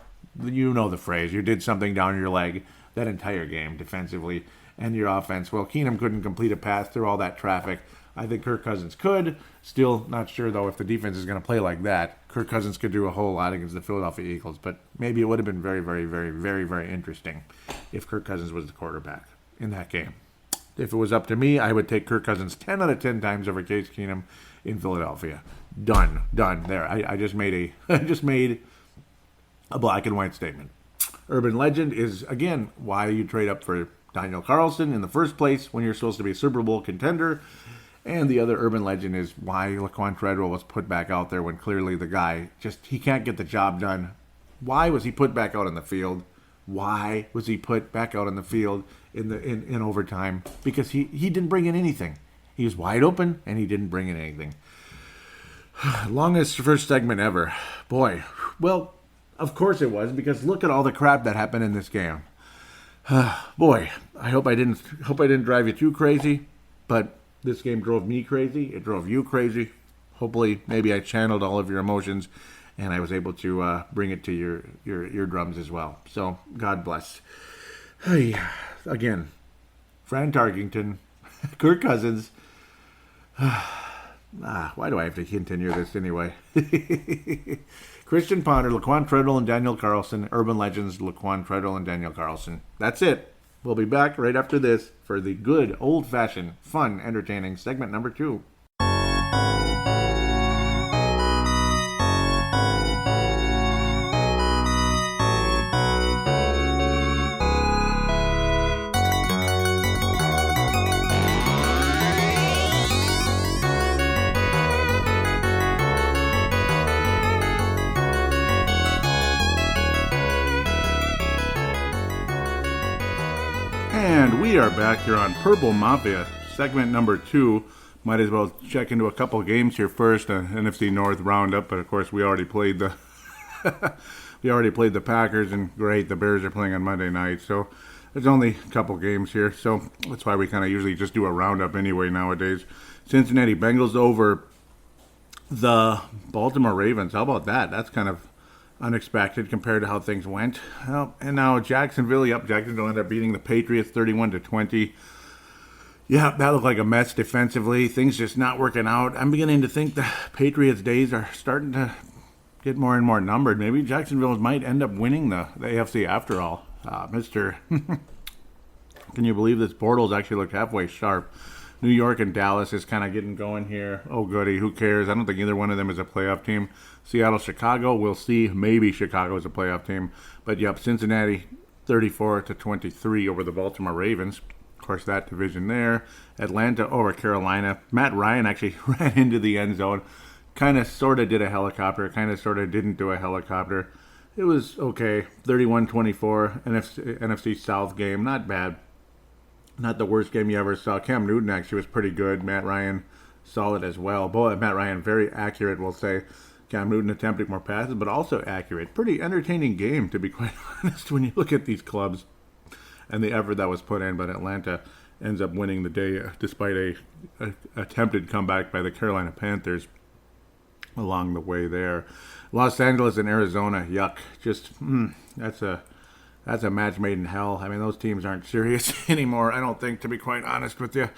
you know the phrase, you did something down your leg that entire game defensively and your offense. Well, Keenum couldn't complete a pass through all that traffic. I think Kirk Cousins could. Still not sure, though, if the defense is going to play like that. Kirk Cousins could do a whole lot against the Philadelphia Eagles, but maybe it would have been very, very, very, very, very interesting if Kirk Cousins was the quarterback in that game. If it was up to me, I would take Kirk Cousins 10 out of 10 times over Case Keenum in Philadelphia. Done. There. I just made a black and white statement. Urban legend is, again, why you trade up for Daniel Carlson in the first place when you're supposed to be a Super Bowl contender. And the other urban legend is why Laquan Tredwell was put back out there when clearly the guy he can't get the job done. Why was he put back out in the field? Why was he put back out in the field in overtime? Because he didn't bring in anything. He was wide open and he didn't bring in anything. Longest first segment ever. Boy, well, of course it was, because look at all the crap that happened in this game. Boy, I hope I didn't drive you too crazy, but this game drove me crazy. It drove you crazy. Hopefully, maybe I channeled all of your emotions, and I was able to bring it to your eardrums as well. So, God bless. Again, Fran Tarkington, Kirk Cousins. Why do I have to continue this anyway? Christian Ponder, Laquan Tredwell, and Daniel Carlson. Urban Legends, Laquan Tredwell, and Daniel Carlson. That's it. We'll be back right after this for the good, old-fashioned, fun, entertaining segment number 2. And we are back here on Purple Mafia, segment number 2. Might as well check into a couple games here first. NFC North roundup, but of course we already played the Packers, and great, the Bears are playing on Monday night. So there's only a couple games here, so that's why we kind of usually just do a roundup anyway nowadays. Cincinnati Bengals over the Baltimore Ravens. How about that? That's kind of unexpected compared to how things went. Well, and now Jacksonville ended up beating the Patriots 31-20. Yeah, that looked like a mess defensively. Things just not working out. I'm beginning to think the Patriots' days are starting to get more and more numbered. Maybe Jacksonville might end up winning the AFC after all. Can you believe this? Bortles actually looked halfway sharp. New York and Dallas is kind of getting going here. Oh, goody. Who cares? I don't think either one of them is a playoff team. Seattle, Chicago, we'll see. Maybe Chicago is a playoff team. But, yep, Cincinnati 34-23 over the Baltimore Ravens. Of course, that division there. Atlanta over Carolina. Matt Ryan actually ran into the end zone. Kind of sort of did a helicopter. Kind of sort of didn't do a helicopter. It was okay. 31-24. NFC South game. Not bad. Not the worst game you ever saw. Cam Newton actually was pretty good. Matt Ryan, solid as well. Boy, Matt Ryan, very accurate, we'll say. Cam Newton attempting more passes, but also accurate. Pretty entertaining game, to be quite honest, when you look at these clubs and the effort that was put in. But Atlanta ends up winning the day despite a attempted comeback by the Carolina Panthers along the way there. Los Angeles and Arizona, yuck. Just, that's a match made in hell. I mean, those teams aren't serious anymore, I don't think, to be quite honest with you.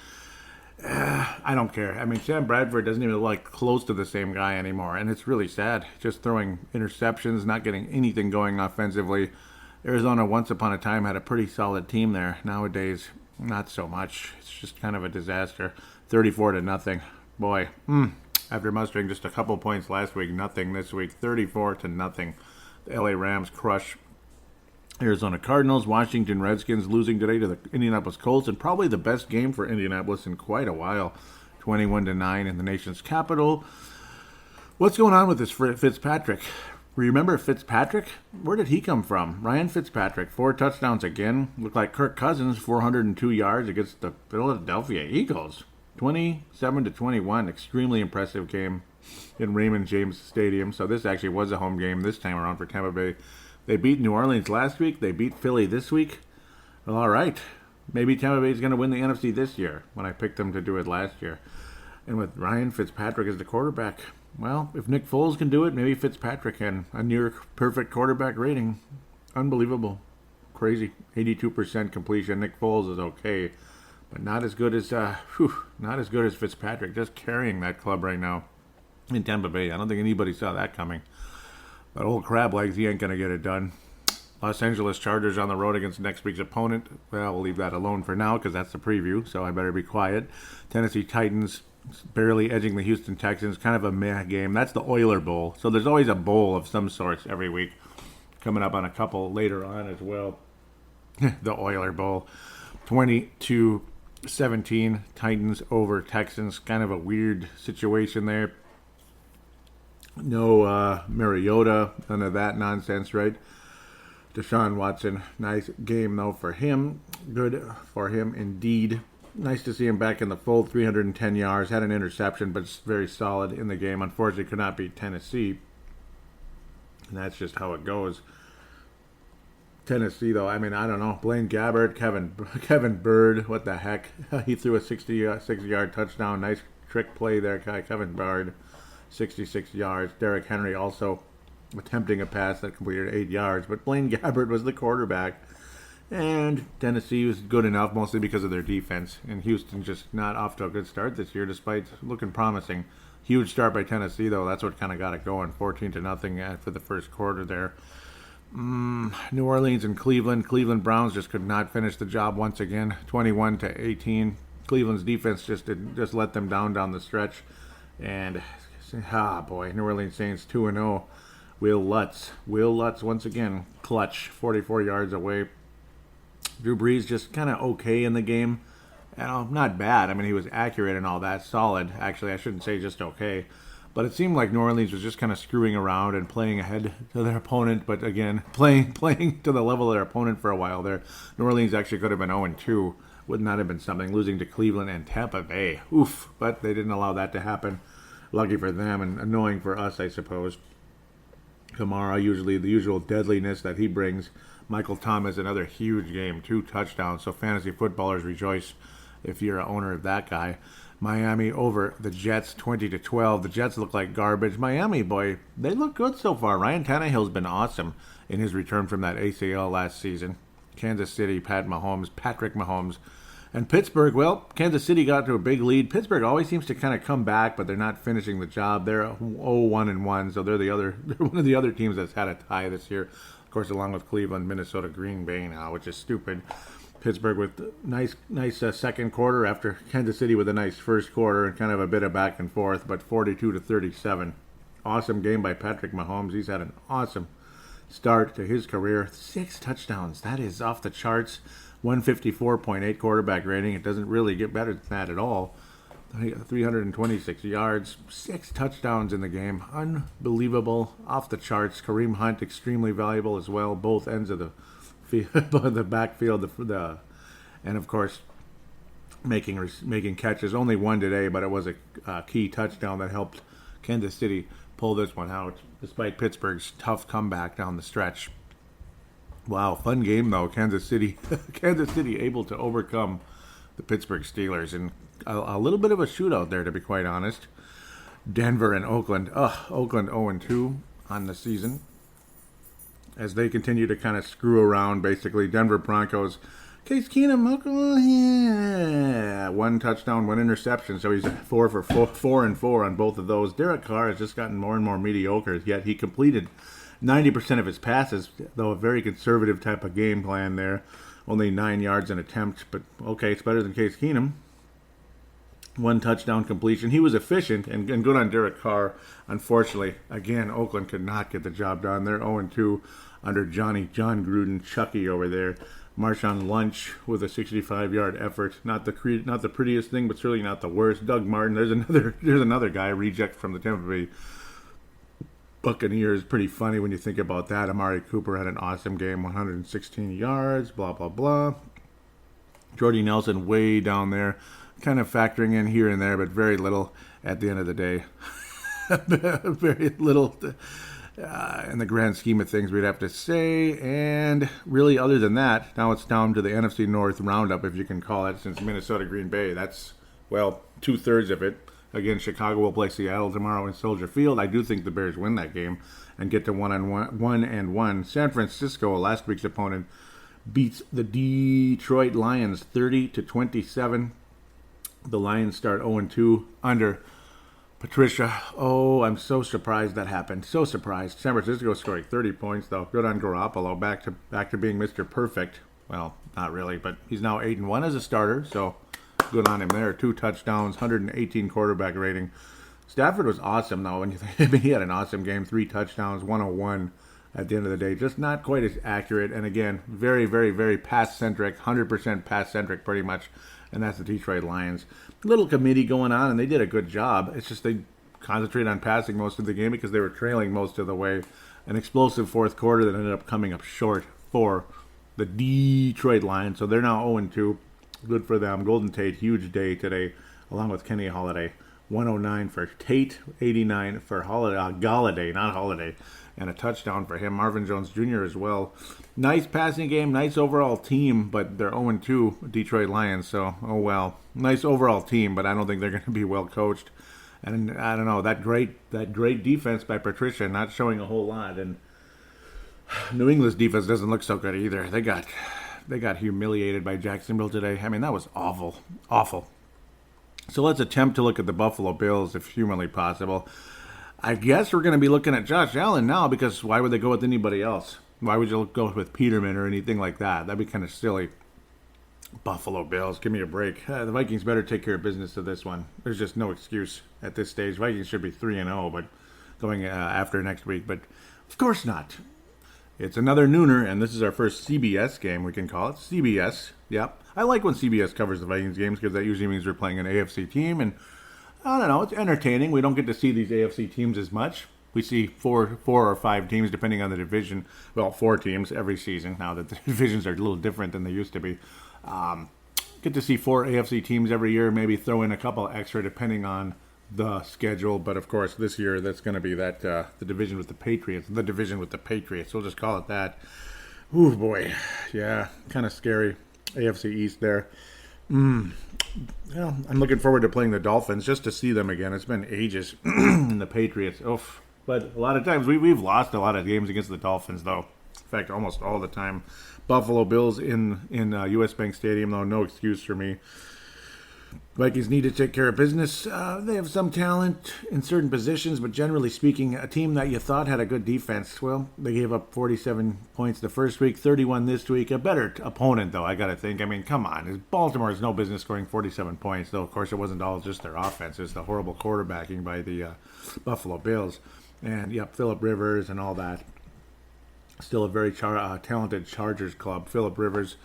I don't care. I mean, Sam Bradford doesn't even look like close to the same guy anymore, and it's really sad. Just throwing interceptions, not getting anything going offensively. Arizona, once upon a time, had a pretty solid team there. Nowadays, not so much. It's just kind of a disaster. 34-0. Boy, after mustering just a couple points last week, nothing this week. 34-0. The LA Rams crush Arizona Cardinals. Washington Redskins losing today to the Indianapolis Colts, and probably the best game for Indianapolis in quite a while. 21-9 in the nation's capital. What's going on with this Fitzpatrick? Remember Fitzpatrick? Where did he come from? Ryan Fitzpatrick, 4 touchdowns again. Looked like Kirk Cousins, 402 yards against the Philadelphia Eagles. 27-21, extremely impressive game in Raymond James Stadium. So this actually was a home game this time around for Tampa Bay. They beat New Orleans last week. They beat Philly this week. Well, all right. Maybe Tampa Bay is going to win the NFC this year when I picked them to do it last year. And with Ryan Fitzpatrick as the quarterback, well, if Nick Foles can do it, maybe Fitzpatrick can. A near-perfect quarterback rating. Unbelievable. Crazy. 82% completion. Nick Foles is okay, but not as good as Fitzpatrick. Just carrying that club right now in Tampa Bay. I don't think anybody saw that coming. But old crab legs, he ain't going to get it done. Los Angeles Chargers on the road against next week's opponent. Well, we'll leave that alone for now because that's the preview, so I better be quiet. Tennessee Titans barely edging the Houston Texans. Kind of a meh game. That's the Oiler Bowl. So there's always a bowl of some sorts every week. Coming up on a couple later on as well. The Oiler Bowl. 22-17 17, Titans over Texans. Kind of a weird situation there. No Mariota, none of that nonsense, right? Deshaun Watson, nice game though for him. Good for him indeed. Nice to see him back in the fold. 310 yards, had an interception, but very solid in the game. Unfortunately, could not beat Tennessee. And that's just how it goes. Tennessee, though, I mean, I don't know. Blaine Gabbert, Kevin Bird, what the heck? He threw a 60-yard touchdown. Nice trick play there, Kevin Bird, 66 yards. Derrick Henry also attempting a pass that completed 8 yards. But Blaine Gabbert was the quarterback. And Tennessee was good enough, mostly because of their defense. And Houston just not off to a good start this year, despite looking promising. Huge start by Tennessee, though. That's what kind of got it going. 14-0 after the first quarter there. New Orleans and Cleveland. Cleveland Browns just could not finish the job once again. 21-18. Cleveland's defense just let them down the stretch. And, New Orleans Saints 2-0. Will Lutz once again. Clutch, 44 yards away. Drew Brees just kind of okay in the game. Not bad. I mean, he was accurate and all that. Solid. Actually, I shouldn't say just okay. But it seemed like New Orleans was just kind of screwing around and playing ahead to their opponent. But again, playing to the level of their opponent for a while there. New Orleans actually could have been 0-2. Would not have been something. Losing to Cleveland and Tampa Bay. Oof. But they didn't allow that to happen. Lucky for them and annoying for us, I suppose. Kamara, usually the usual deadliness that he brings. Michael Thomas, another huge game. 2 touchdowns. So fantasy footballers rejoice if you're an owner of that guy. Miami over the Jets, 20-12. The Jets look like garbage. Miami, boy, they look good so far. Ryan Tannehill's been awesome in his return from that ACL last season. Kansas City, Patrick Mahomes. And Pittsburgh, well, Kansas City got to a big lead. Pittsburgh always seems to kind of come back, but they're not finishing the job. They're 0-1-1, so they're one of the other teams that's had a tie this year. Of course, along with Cleveland, Minnesota, Green Bay now, which is stupid. Pittsburgh with nice second quarter after Kansas City with a nice first quarter and kind of a bit of back and forth, but 42-37. Awesome game by Patrick Mahomes. He's had an awesome start to his career. 6 touchdowns. That is off the charts. 154.8 quarterback rating. It doesn't really get better than that at all. 326 yards, 6 touchdowns in the game. Unbelievable. Off the charts. Kareem Hunt, extremely valuable as well. Both ends of the the backfield, and of course making catches. Only one today, but it was a key touchdown that helped Kansas City pull this one out, despite Pittsburgh's tough comeback down the stretch. Wow, fun game though. Kansas City able to overcome the Pittsburgh Steelers, and a little bit of a shootout there, to be quite honest. Denver and Oakland. Oakland 0-2 on the season, as they continue to kind of screw around, basically. Denver Broncos, Case Keenum, 1 touchdown, 1 interception, so he's 4-4 on both of those. Derek Carr has just gotten more and more mediocre, yet he completed 90% of his passes, though a very conservative type of game plan there. Only 9 yards an attempt, but okay, it's better than Case Keenum. 1 touchdown completion. He was efficient and good on Derek Carr. Unfortunately, again, Oakland could not get the job done. They're 0-2 under John Gruden, Chucky over there. Marshawn Lynch with a 65-yard effort. Not the prettiest thing, but certainly not the worst. Doug Martin, there's another guy, reject from the Tampa Bay Buccaneers. Pretty funny when you think about that. Amari Cooper had an awesome game, 116 yards, blah, blah, blah. Jordy Nelson way down there, kind of factoring in here and there, but very little at the end of the day. Very little in the grand scheme of things, we'd have to say. And really, other than that, now it's down to the NFC North roundup, if you can call it, since Minnesota Green Bay. That's, well, 2/3 of it. Again, Chicago will play Seattle tomorrow in Soldier Field. I do think the Bears win that game and get to 1-1. San Francisco, last week's opponent, beats the Detroit Lions 30-27. The Lions start 0-2 under Patricia. Oh, I'm so surprised that happened. So surprised. San Francisco scoring 30 points, though. Good on Garoppolo. Back to being Mr. Perfect. Well, not really, but he's now 8-1 as a starter, so good on him there. 2 touchdowns, 118 quarterback rating. Stafford was awesome, though. When you think, he had an awesome game. 3 touchdowns, 101 at the end of the day. Just not quite as accurate. And again, very, very, very pass-centric, 100% pass-centric pretty much. And that's the Detroit Lions. Little committee going on, and they did a good job. It's just they concentrated on passing most of the game because they were trailing most of the way. An explosive fourth quarter that ended up coming up short for the Detroit Lions. So they're now 0-2. Good for them. Golden Tate, huge day today, along with Kenny Holiday. 109 for Tate, 89 for Galladay, not Holiday, and a touchdown for him. Marvin Jones Jr. as well. Nice passing game, nice overall team, but they're 0-2 Detroit Lions, so, oh well. Nice overall team, but I don't think they're going to be well coached. And I don't know, that great defense by Patricia not showing a whole lot, and New England's defense doesn't look so good either. They got humiliated by Jacksonville today. I mean, that was awful. So let's attempt to look at the Buffalo Bills if humanly possible. I guess we're going to be looking at Josh Allen now, because why would they go with anybody else? Why would you go with Peterman or anything like that? That'd be kind of silly. Buffalo Bills, give me a break. The Vikings better take care of business to this one. There's just no excuse at this stage. Vikings should be 3-0, but going after next week. But of course not. It's another nooner, and this is our first CBS game, we can call it. CBS, yep. I like when CBS covers the Vikings games because that usually means we're playing an AFC team, and I don't know, it's entertaining. We don't get to see these AFC teams as much. We see four or five teams, depending on the division. Well, 4 teams every season, now that the divisions are a little different than they used to be. Get to see 4 AFC teams every year, maybe throw in a couple extra depending on the schedule. But of course, this year that's going to be that the division with the Patriots. The division with the Patriots. We'll just call it that. Ooh, boy. Yeah, kind of scary. AFC East there. Well, I'm looking forward to playing the Dolphins just to see them again. It's been ages. And the Patriots. Oof. But a lot of times we've lost a lot of games against the Dolphins, though. In fact, almost all the time. Buffalo Bills in U.S. Bank Stadium, though, no excuse for me. Vikings need to take care of business. They have some talent in certain positions, but generally speaking, a team that you thought had a good defense, well, they gave up 47 points the first week, 31 this week. A better opponent, though, I got to think. I mean, come on. Baltimore has no business scoring 47 points, though, of course, it wasn't all just their offense. It's the horrible quarterbacking by the Buffalo Bills. And, yep, Phillip Rivers and all that. Still a very talented Chargers club. Phillip Rivers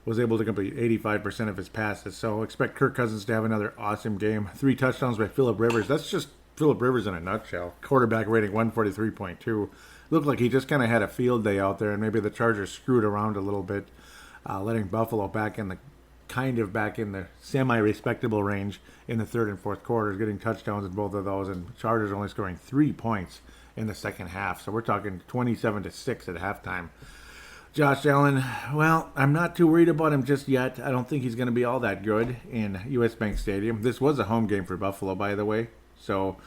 was able to complete 85% of his passes. So expect Kirk Cousins to have another awesome game. 3 touchdowns by Phillip Rivers. That's just Phillip Rivers in a nutshell. Quarterback rating 143.2. Looked like he just kind of had a field day out there, and maybe the Chargers screwed around a little bit, letting Buffalo back in the semi-respectable range in the third and fourth quarters, getting touchdowns in both of those, and Chargers only scoring 3 points in the second half. So we're talking 27-6 at halftime. Josh Allen, well, I'm not too worried about him just yet. I don't think he's going to be all that good in U.S. Bank Stadium. This was a home game for Buffalo, by the way. So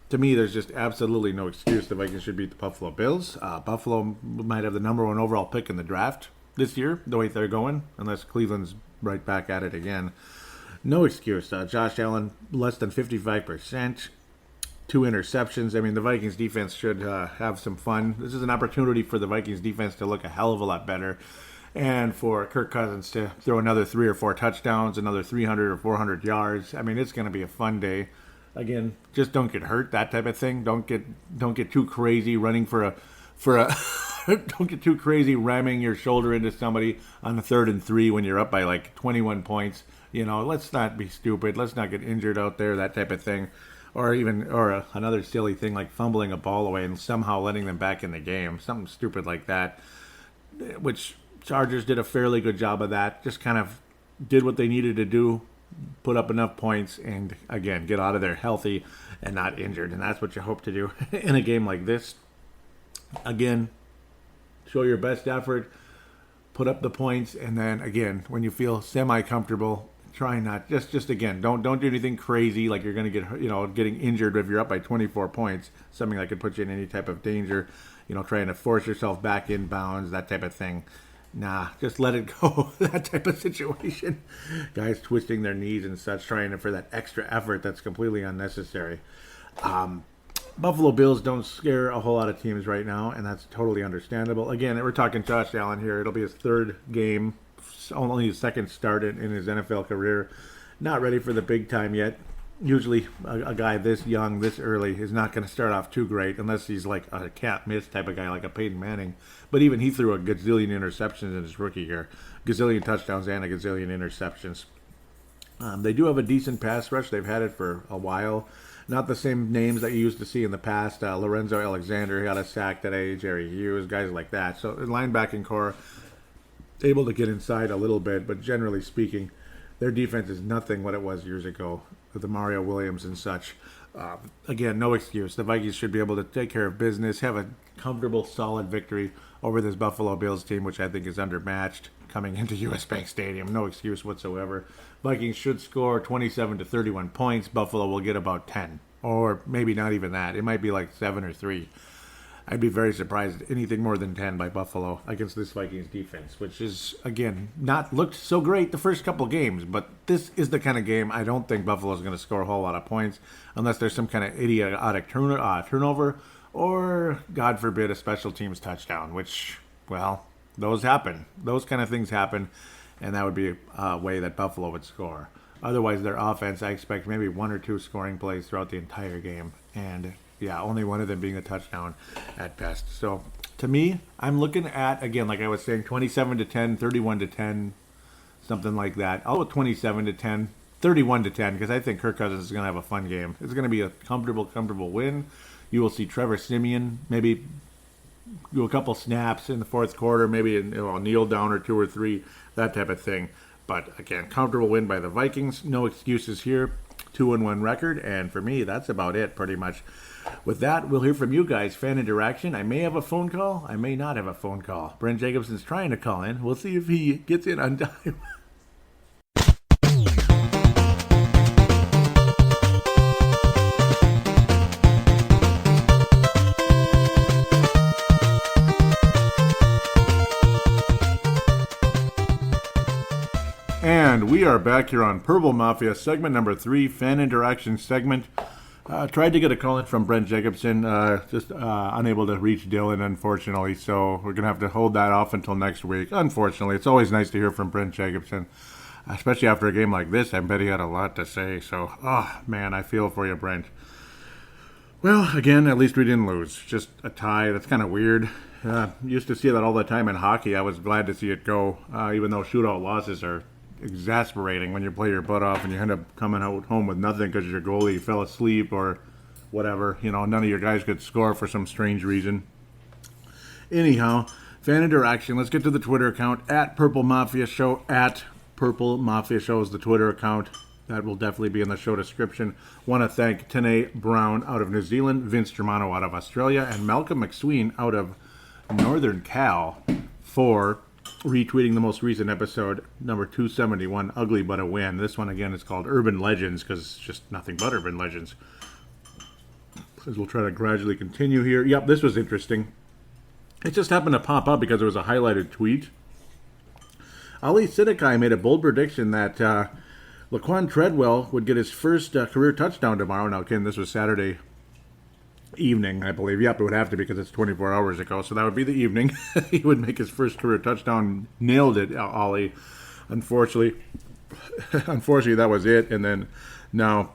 to me, there's just absolutely no excuse the Vikings should beat the Buffalo Bills. Buffalo might have the number 1 overall pick in the draft this year, the way they're going, unless Cleveland's right back at it again. No excuse. Josh Allen, less than 55%. 2 interceptions. I mean, the Vikings defense should have some fun. This is an opportunity for the Vikings defense to look a hell of a lot better, and for Kirk Cousins to throw another 3 or 4 touchdowns, another 300 or 400 yards. I mean, it's going to be a fun day. Again, just don't get hurt, that type of thing. Don't get too crazy running for a don't get too crazy ramming your shoulder into somebody on the 3rd and 3 when you're up by like 21 points. You know, let's not be stupid. Let's not get injured out there, that type of thing. Or another silly thing like fumbling a ball away and somehow letting them back in the game. Something stupid like that, which Chargers did a fairly good job of that. Just kind of did what they needed to do, put up enough points, and, again, get out of there healthy and not injured. And that's what you hope to do in a game like this. Again, show your best effort, put up the points, and then, again, when you feel semi-comfortable, try not just again don't do anything crazy like you're going to get getting injured if you're up by 24 points, something that could put you in any type of danger, trying to force yourself back in bounds, that type of thing. Nah, just let it go. That type of situation, guys twisting their knees and such, trying for that extra effort that's completely unnecessary. Buffalo Bills don't scare a whole lot of teams right now, and that's totally understandable. Again, we're talking Josh Allen here. It'll be his 3rd game, only his 2nd start in his NFL career. Not ready for the big time yet. Usually a guy this young, this early, is not going to start off too great unless he's like a can't miss type of guy like a Peyton Manning. But even he threw a gazillion interceptions in his rookie year. Gazillion touchdowns and a gazillion interceptions. They do have a decent pass rush. They've had it for a while. Not the same names that you used to see in the past. Lorenzo Alexander got a sack today. Jerry Hughes, guys like that. So the linebacking core able to get inside a little bit, but generally speaking, their defense is nothing what it was years ago with the Mario Williams and such. Again, no excuse. The Vikings should be able to take care of business, have a comfortable, solid victory over this Buffalo Bills team, which I think is undermatched coming into US Bank Stadium. No excuse whatsoever. Vikings should score 27 to 31 points. Buffalo will get about 10, or maybe not even that. It might be like 7 or 3. I'd be very surprised at anything more than 10 by Buffalo against this Vikings defense, which is, again, not looked so great the first couple games, but this is the kind of game I don't think Buffalo's going to score a whole lot of points unless there's some kind of idiotic turnover or, God forbid, a special teams touchdown, which, well, those happen. Those kind of things happen, and that would be a way that Buffalo would score. Otherwise, their offense, I expect maybe 1 or 2 scoring plays throughout the entire game, and yeah, only one of them being a touchdown at best. So, to me, I'm looking at, again, like I was saying, 27 to 10, 31 to 10, something like that. I'll go 27 to 10, 31 to 10, because I think Kirk Cousins is going to have a fun game. It's going to be a comfortable win. You will see Trevor Siemian maybe do a couple snaps in the fourth quarter, maybe a kneel down or 2 or 3, that type of thing. But, again, comfortable win by the Vikings. No excuses here. 2-1 record, and for me, that's about it, pretty much. With that, we'll hear from you guys. Fan interaction. I may have a phone call. I may not have a phone call. Brent Jacobson's trying to call in. We'll see if he gets in on time. And we are back here on Purple Mafia, segment number 3, fan interaction segment. Tried to get a call in from Brent Jacobson, just unable to reach Dylan, unfortunately, so we're going to have to hold that off until next week. Unfortunately, it's always nice to hear from Brent Jacobson, especially after a game like this. I bet he had a lot to say, so, man, I feel for you, Brent. Well, again, at least we didn't lose. Just a tie. That's kind of weird. Used to see that all the time in hockey. I was glad to see it go, even though shootout losses are exasperating when you play your butt off and you end up coming out home with nothing because your goalie fell asleep or whatever. You know, none of your guys could score for some strange reason. Anyhow, fan interaction. Let's get to the Twitter account at Purple Mafia Show. At Purple Mafia Show is the Twitter account. That will definitely be in the show description. Want to thank Tene Brown out of New Zealand, Vince Germano out of Australia, and Malcolm McSween out of Northern Cal for retweeting the most recent episode, number 271, Ugly But a Win. This one, again, is called Urban Legends, because it's just nothing but urban legends. As we'll try to gradually continue here. Yep, this was interesting. It just happened to pop up because it was a highlighted tweet. Ali Sidikai made a bold prediction that Laquan Tredwell would get his first career touchdown tomorrow. Now, again, this was Saturday evening, I believe. Yep, it would have to because it's 24 hours ago, so that would be the evening. He would make his first career touchdown. Nailed it, Ollie. Unfortunately, that was it. And then now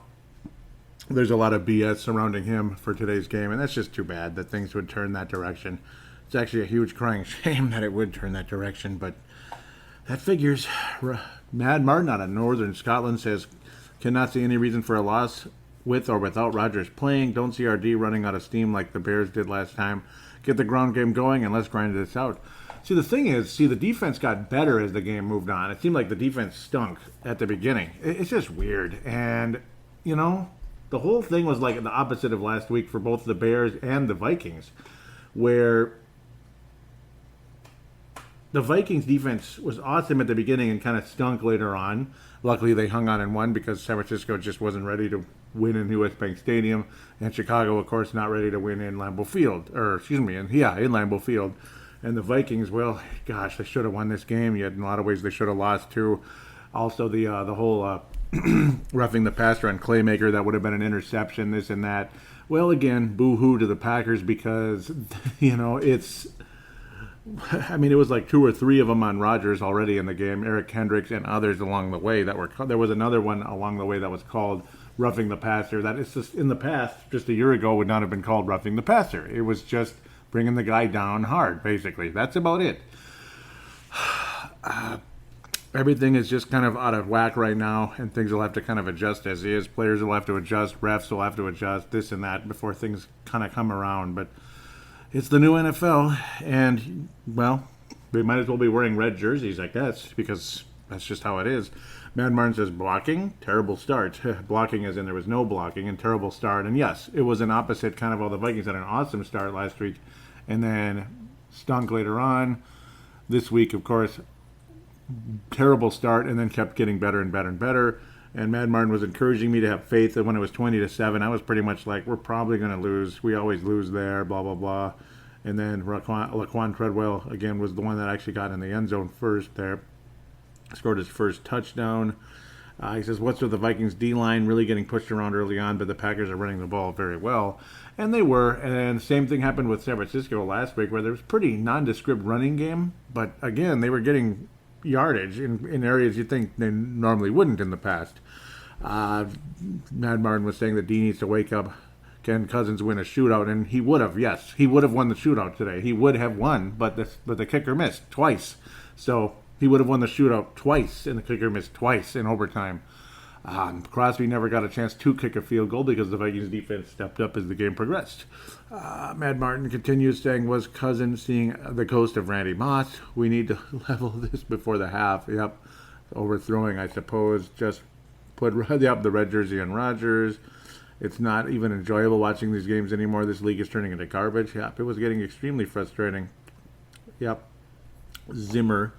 there's a lot of BS surrounding him for today's game, and that's just too bad that things would turn that direction. It's actually a huge crying shame that it would turn that direction, but that figures. Mad Martin out of Northern Scotland says, cannot see any reason for a loss with or without Rodgers playing. Don't see our D running out of steam like the Bears did last time. Get the ground game going and let's grind this out. See, the thing is, the defense got better as the game moved on. It seemed like the defense stunk at the beginning. It's just weird. And, you know, the whole thing was like the opposite of last week for both the Bears and the Vikings, where the Vikings defense was awesome at the beginning and kind of stunk later on. Luckily, they hung on and won because San Francisco just wasn't ready to win in US Bank Stadium, and Chicago, of course, not ready to win in Lambeau Field, in Lambeau Field. And the Vikings, well, gosh, they should have won this game. Yet in a lot of ways, they should have lost too. Also, the whole roughing the passer on Claymaker, that would have been an interception, this and that. Well, again, boo-hoo to the Packers because, you know, it was like 2 or 3 of them on Rodgers already in the game. Eric Kendricks and others along the way there was another one along the way that was called roughing the passer. That is just in the past, just a year ago, would not have been called roughing the passer. It was just bringing the guy down hard, basically. That's about it. Everything is just kind of out of whack right now, and things will have to kind of adjust as is. Players will have to adjust, refs will have to adjust, this and that before things kind of come around. But it's the new NFL, and, well, we might as well be wearing red jerseys, I guess, because that's just how it is. Matt Martin says blocking, terrible start. Blocking as in there was no blocking, and terrible start. And yes, it was an opposite kind of all the Vikings had an awesome start last week, and then stunk later on. This week, of course, terrible start, and then kept getting better and better and better. And Mad Martin was encouraging me to have faith that when it was 20-7, I was pretty much like, we're probably going to lose. We always lose there, blah, blah, blah. And then Laquan Tredwell, again, was the one that actually got in the end zone first there. Scored his first touchdown. He says, what's with the Vikings D-line really getting pushed around early on, but the Packers are running the ball very well. And they were. And same thing happened with San Francisco last week, where there was pretty nondescript running game. But again, they were getting yardage in areas you think they normally wouldn't in the past. Mad Martin was saying that D needs to wake up. Can Cousins win a shootout? And he would have, yes. He would have won the shootout today. He would have won, but the kicker missed twice. So he would have won the shootout twice, and the kicker missed twice in overtime. Crosby never got a chance to kick a field goal because the Vikings defense stepped up as the game progressed. Mad Martin continues saying, was Cousins seeing the ghost of Randy Moss? We need to level this before the half. Yep. Overthrowing, I suppose. Just put the red jersey on Rodgers. It's not even enjoyable watching these games anymore. This league is turning into garbage. Yep. It was getting extremely frustrating. Yep. Zimmer.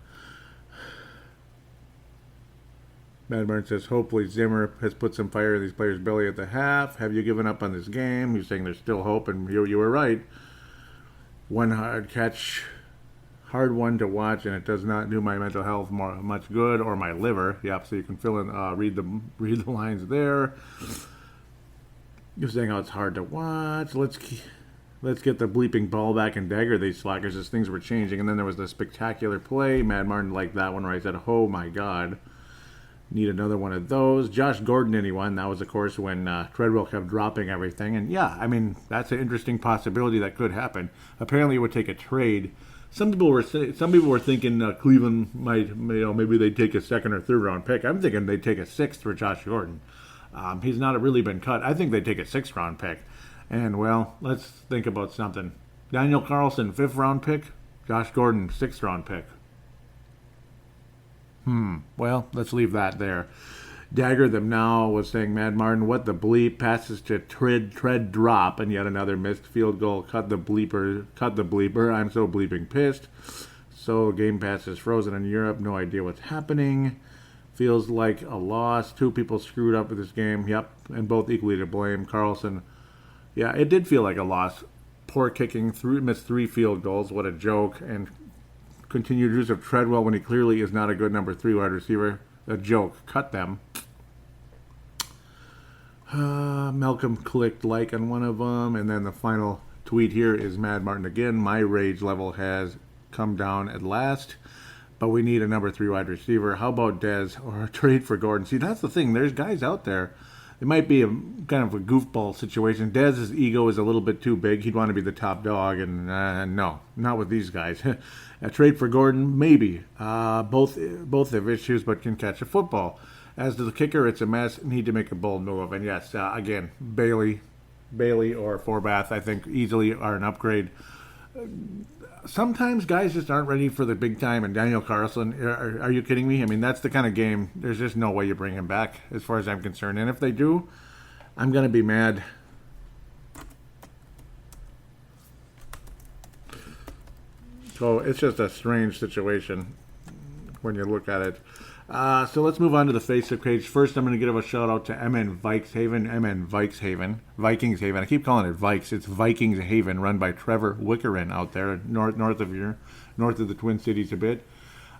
Mad Martin says, hopefully Zimmer has put some fire in these players' belly at the half. Have you given up on this game? He's saying there's still hope, and you were right. One hard catch, hard one to watch, and it does not do my mental health much good, or my liver. Yep, so you can fill in, read the lines there. You're saying how it's hard to watch. Let's get the bleeping ball back and dagger these slackers as things were changing. And then there was the spectacular play. Mad Martin liked that one where I said, oh my God. Need another one of those. Josh Gordon, anyone? That was, of course, when Tredwell kept dropping everything. And yeah, I mean, that's an interesting possibility that could happen. Apparently, it would take a trade. Some people were thinking Cleveland might, maybe they'd take a second or third round pick. I'm thinking they'd take a sixth for Josh Gordon. He's not really been cut. I think they'd take a sixth round pick. And well, let's think about something. Daniel Carlson, 5th round pick. Josh Gordon, 6th round pick. Well, let's leave that there. Dagger them now was saying, Mad Martin, what the bleep? Passes to tread drop, and yet another missed field goal. Cut the bleeper. I'm so bleeping pissed. So Game Pass is frozen in Europe. No idea what's happening. Feels like a loss. 2 people screwed up with this game. Yep, and both equally to blame. Carlson. Yeah, it did feel like a loss. Poor kicking. Missed 3 field goals. What a joke. And continued use of Tredwell when he clearly is not a good number 3 wide receiver. A joke. Cut them. Malcolm clicked like on one of them. And then the final tweet here is Mad Martin again. My rage level has come down at last. But we need a number 3 wide receiver. How about Dez or a trade for Gordon? See, that's the thing. There's guys out there. It might be a kind of a goofball situation. Dez's ego is a little bit too big. He'd want to be the top dog, and no, not with these guys. A trade for Gordon, maybe. Both have issues, but can catch a football. As to the kicker, it's a mess. Need to make a bold move. And yes, again, Bailey or Forbath, I think easily are an upgrade. Sometimes guys just aren't ready for the big time, and Daniel Carlson, are you kidding me? I mean, that's the kind of game, there's just no way you bring him back, as far as I'm concerned. And if they do, I'm going to be mad. So it's just a strange situation when you look at it. So let's move on to the Facebook page. First, I'm going to give a shout out to MN Vikeshaven. Vikings Haven. I keep calling it Vikes. It's Vikings Haven, run by Trevor Wickerin out there, north of the Twin Cities a bit.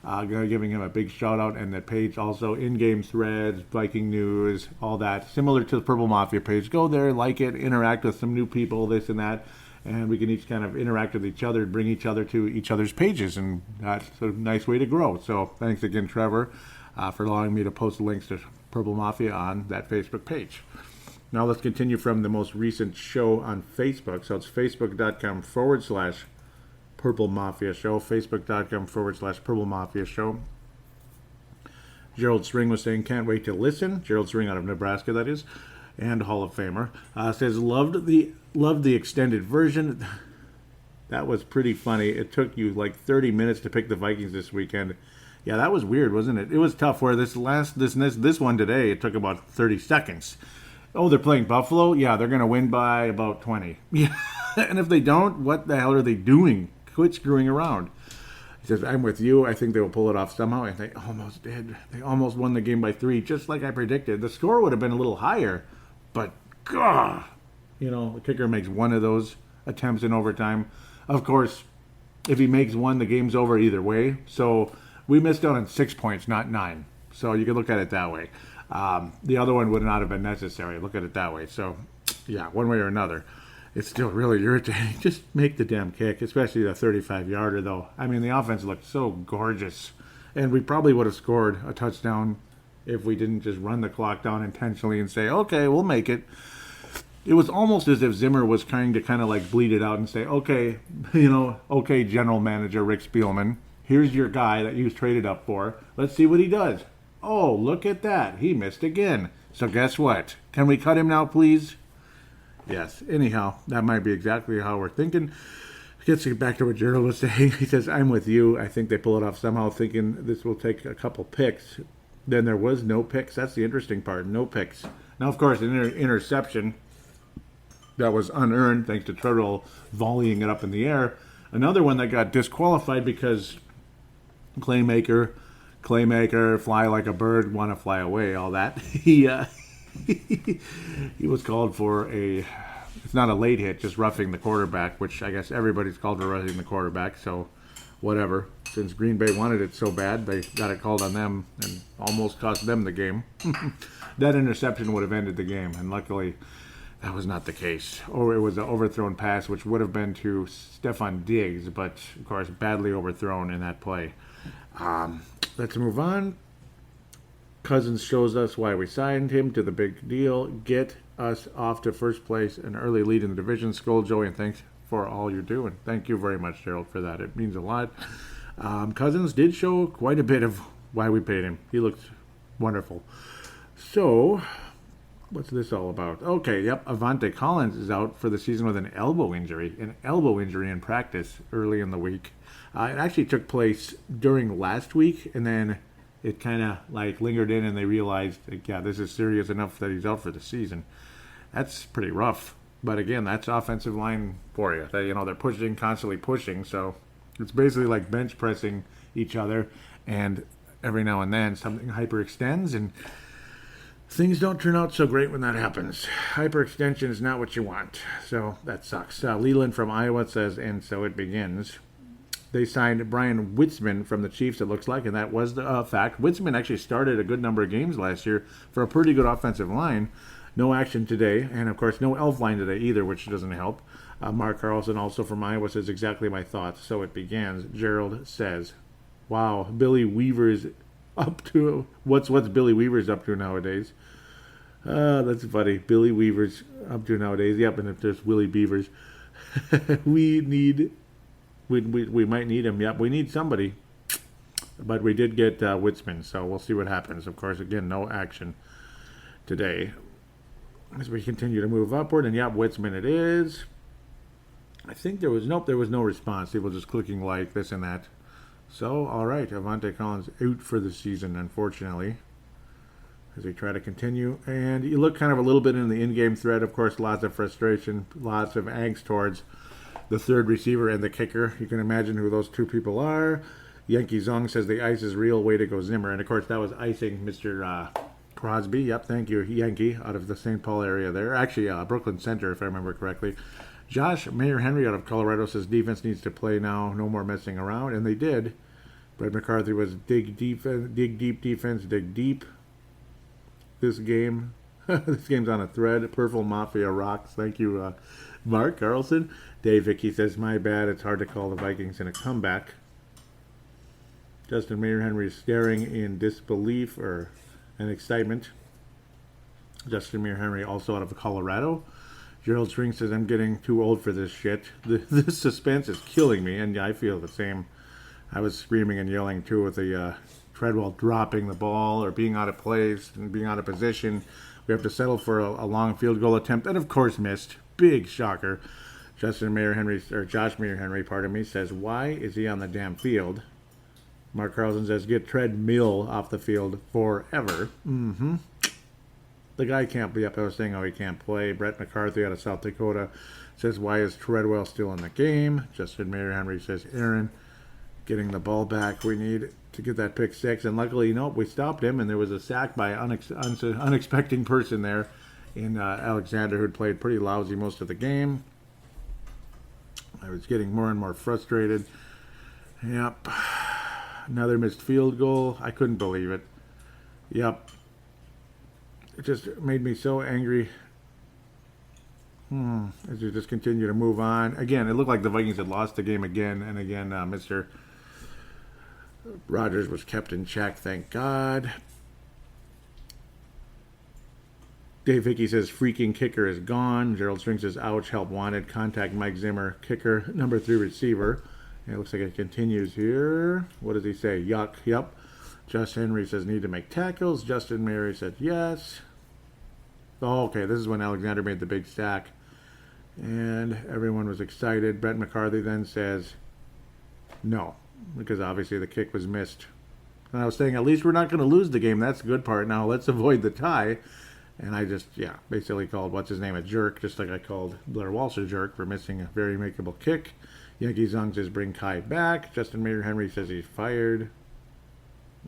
Giving him a big shout out, and the page also in-game threads, Viking news, all that, similar to the Purple Mafia page. Go there, like it, interact with some new people, this and that, and we can each kind of interact with each other, bring each other to each other's pages, and that's a nice way to grow. So thanks again, Trevor, for allowing me to post links to Purple Mafia on that Facebook page. Now let's continue from the most recent show on Facebook. So it's facebook.com/Purple Mafia Show. Facebook.com/Purple Mafia Show. Gerald String was saying, can't wait to listen. Gerald String out of Nebraska, that is. And Hall of Famer. Says, loved the extended version. That was pretty funny. It took you like 30 minutes to pick the Vikings this weekend. Yeah, that was weird, wasn't it? It was tough. Where this one today, it took about 30 seconds. Oh, they're playing Buffalo? Yeah, they're going to win by about 20. Yeah, and if they don't, what the hell are they doing? Quit screwing around. He says, I'm with you. I think they will pull it off somehow. And they almost did. They almost won the game by 3, just like I predicted. The score would have been a little higher, but, God, the kicker makes one of those attempts in overtime. Of course, if he makes one, the game's over either way. So we missed out on 6 points, not 9. So you can look at it that way. The other one would not have been necessary. Look at it that way. So, yeah, one way or another. It's still really irritating. Just make the damn kick, especially the 35-yarder, though. I mean, the offense looked so gorgeous. And we probably would have scored a touchdown if we didn't just run the clock down intentionally and say, okay, we'll make it. It was almost as if Zimmer was trying to kind of like bleed it out and say, okay, okay, general manager Rick Spielman, here's your guy that you traded up for. Let's see what he does. Oh, look at that. He missed again. So guess what? Can we cut him now, please? Yes. Anyhow, that might be exactly how we're thinking. Let's get back to what Gerald was saying. He says, I'm with you. I think they pull it off somehow, thinking this will take a couple picks. Then there was no picks. That's the interesting part. No picks. Now, of course, an interception that was unearned, thanks to Treadwell volleying it up in the air. Another one that got disqualified because Claymaker, fly like a bird, want to fly away, all that. He was called for it's not a late hit, just roughing the quarterback, which I guess everybody's called for roughing the quarterback, so whatever. Since Green Bay wanted it so bad, they got it called on them and almost cost them the game. That interception would have ended the game, and luckily that was not the case. Or it was an overthrown pass, which would have been to Stephon Diggs, but of course badly overthrown in that play. Let's move on. Cousins shows us why we signed him to the big deal. Get us off to first place, an early lead in the division. Skull Joey, and thanks for all you're doing. Thank you very much, Gerald, for that. It means a lot. Cousins did show quite a bit of why we paid him. He looked wonderful. So, what's this all about? Okay, yep, Avante Collins is out for the season with an elbow injury in practice early in the week. It actually took place during last week, and then it kind of like lingered in, and they realized, yeah, this is serious enough that he's out for the season. That's pretty rough. But again, that's offensive line for you. They're pushing, constantly pushing, so it's basically like bench pressing each other, and every now and then something hyperextends, and things don't turn out so great when that happens. Hyperextension is not what you want, so that sucks. Leland from Iowa says, and so it begins. They signed Brian Witzman from the Chiefs, it looks like, and that was the fact. Witzman actually started a good number of games last year for a pretty good offensive line. No action today, and of course no elf line today either, which doesn't help. Mark Carlson, also from Iowa, says exactly my thoughts. So it begins. Gerald says, wow, Billy Weaver's up to... What's Billy Weaver's up to nowadays? That's funny. Billy Weaver's up to nowadays. Yep, and if there's Willie Beavers. We might need him. Yep, we need somebody. But we did get Witzman, so we'll see what happens. Of course, again, no action today. As we continue to move upward, and yep, Witzman it is. I think there was no response. People just clicking like this and that. So, all right, Avante Collins out for the season, unfortunately, as we try to continue. And you look kind of a little bit in the in-game thread. Of course, lots of frustration, lots of angst towards the third receiver and the kicker. You can imagine who those two people are. Yankee Zong says the ice is real. Way to go, Zimmer. And, of course, that was icing Mr. Crosby. Yep, thank you, Yankee, out of the St. Paul area there. Actually, Brooklyn Center, if I remember correctly. Josh Mayer Henry out of Colorado says defense needs to play now. No more messing around. And they did. Brett McCarthy was dig deep defense, dig deep. This game, this game's on a thread. Purple Mafia rocks. Thank you, Mark Carlson. Dave Vicky says, my bad. It's hard to call the Vikings in a comeback. Justin Mayer Henry is staring in disbelief and excitement. Justin Meir Henry, also out of Colorado. Gerald String says, I'm getting too old for this shit. This suspense is killing me, and I feel the same. I was screaming and yelling, too, with the Treadwell dropping the ball or being out of place and being out of position. We have to settle for a long field goal attempt, and of course missed. Big shocker. Josh Meir Henry, pardon me, says, why is he on the damn field? Mark Carlson says, get Treadmill off the field forever. Mm-hmm. The guy can't be up. I was saying how he can't play. Brett McCarthy out of South Dakota says, why is Treadwell still in the game? Justin Meir Henry says, Aaron, getting the ball back. We need to get that pick 6. And luckily, nope, we stopped him, and there was a sack by an unexpected person there in Alexander, who'd played pretty lousy most of the game. I was getting more and more frustrated. Yep. Another missed field goal. I couldn't believe it. Yep. It just made me so angry. As we just continue to move on. Again, it looked like the Vikings had lost the game again. And again, Mr. Rogers was kept in check, thank God. Dave Hickey says, freaking kicker is gone. Gerald String says, ouch, help wanted. Contact Mike Zimmer, kicker, number 3 receiver. And it looks like it continues here. What does he say? Yuck, yep. Josh Henry says, need to make tackles. Justin Mary said, yes. Oh, okay, this is when Alexander made the big sack. And everyone was excited. Brett McCarthy then says, no, because obviously the kick was missed. And I was saying, at least we're not going to lose the game. That's the good part. Now let's avoid the tie. And I just, basically called what's-his-name a jerk, just like I called Blair Walsh a jerk for missing a very makeable kick. Yankee Zung says, bring Kai back. Justin Meir Henry says he's fired.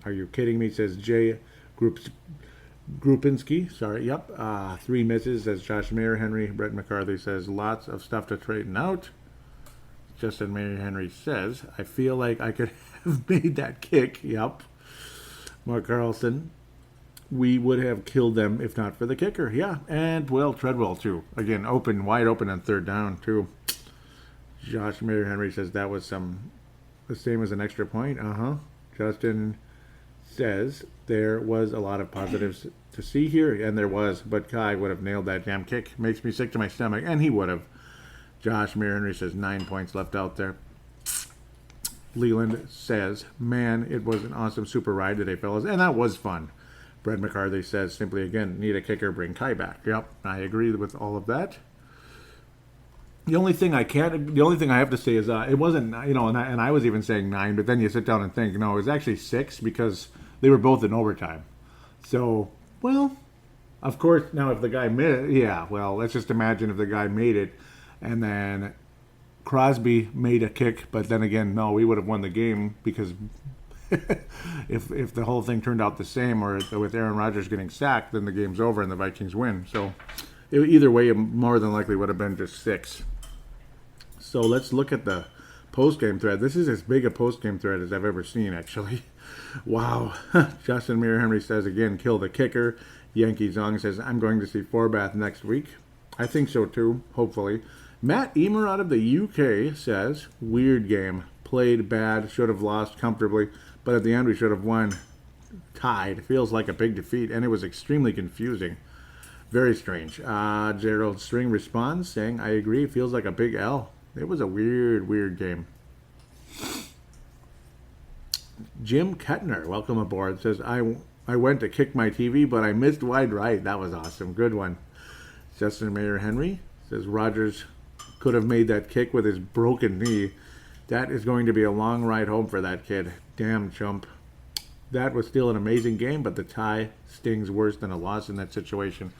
Are you kidding me? Says Jay Grupinski. Sorry, yep. 3 misses, says Josh Meir Henry. Brett McCarthy says, lots of stuff to straighten out. Justin Meir Henry says, I feel like I could have made that kick. Yep. Mark Carlson, we would have killed them if not for the kicker. Yeah, and, well, Treadwell, too. Again, wide open on 3rd down, too. Josh Meir Henry says that was the same as an extra point. Justin says there was a lot of positives to see here, and there was, but Kai would have nailed that damn kick. Makes me sick to my stomach, and he would have. Josh Meir Henry says 9 points left out there. Leland says, man, it was an awesome super ride today, fellas, and that was fun. Brett McCarthy says, simply again, need a kicker, bring Kai back. Yep, I agree with all of that. The only thing I have to say is it wasn't, and I was even saying 9, but then you sit down and think, no, it was actually 6 because they were both in overtime. So, well, of course, now if the guy let's just imagine if the guy made it and then Crosby made a kick, but then again, no, we would have won the game because if the whole thing turned out the same or with Aaron Rodgers getting sacked, then the game's over and the Vikings win. So either way, it more than likely would have been just 6. So let's look at the post-game thread. This is as big a post-game thread as I've ever seen, actually. Wow. Justin Meir Henry says, again, kill the kicker. Yankee Zong says, I'm going to see Forbath next week. I think so, too, hopefully. Matt Emer out of the UK says, weird game. Played bad, should have lost comfortably, but at the end we should have won. Tied. Feels like a big defeat, and it was extremely confusing. Very strange. Gerald String responds saying, I agree, feels like a big L. It was a weird game. Jim Kettner, welcome aboard, says, I went to kick my TV, but I missed wide right. That was awesome. Good one. Justin Meir Henry says, Rodgers could have made that kick with his broken knee. That is going to be a long ride home for that kid. Damn chump. That was still an amazing game, but the tie stings worse than a loss in that situation.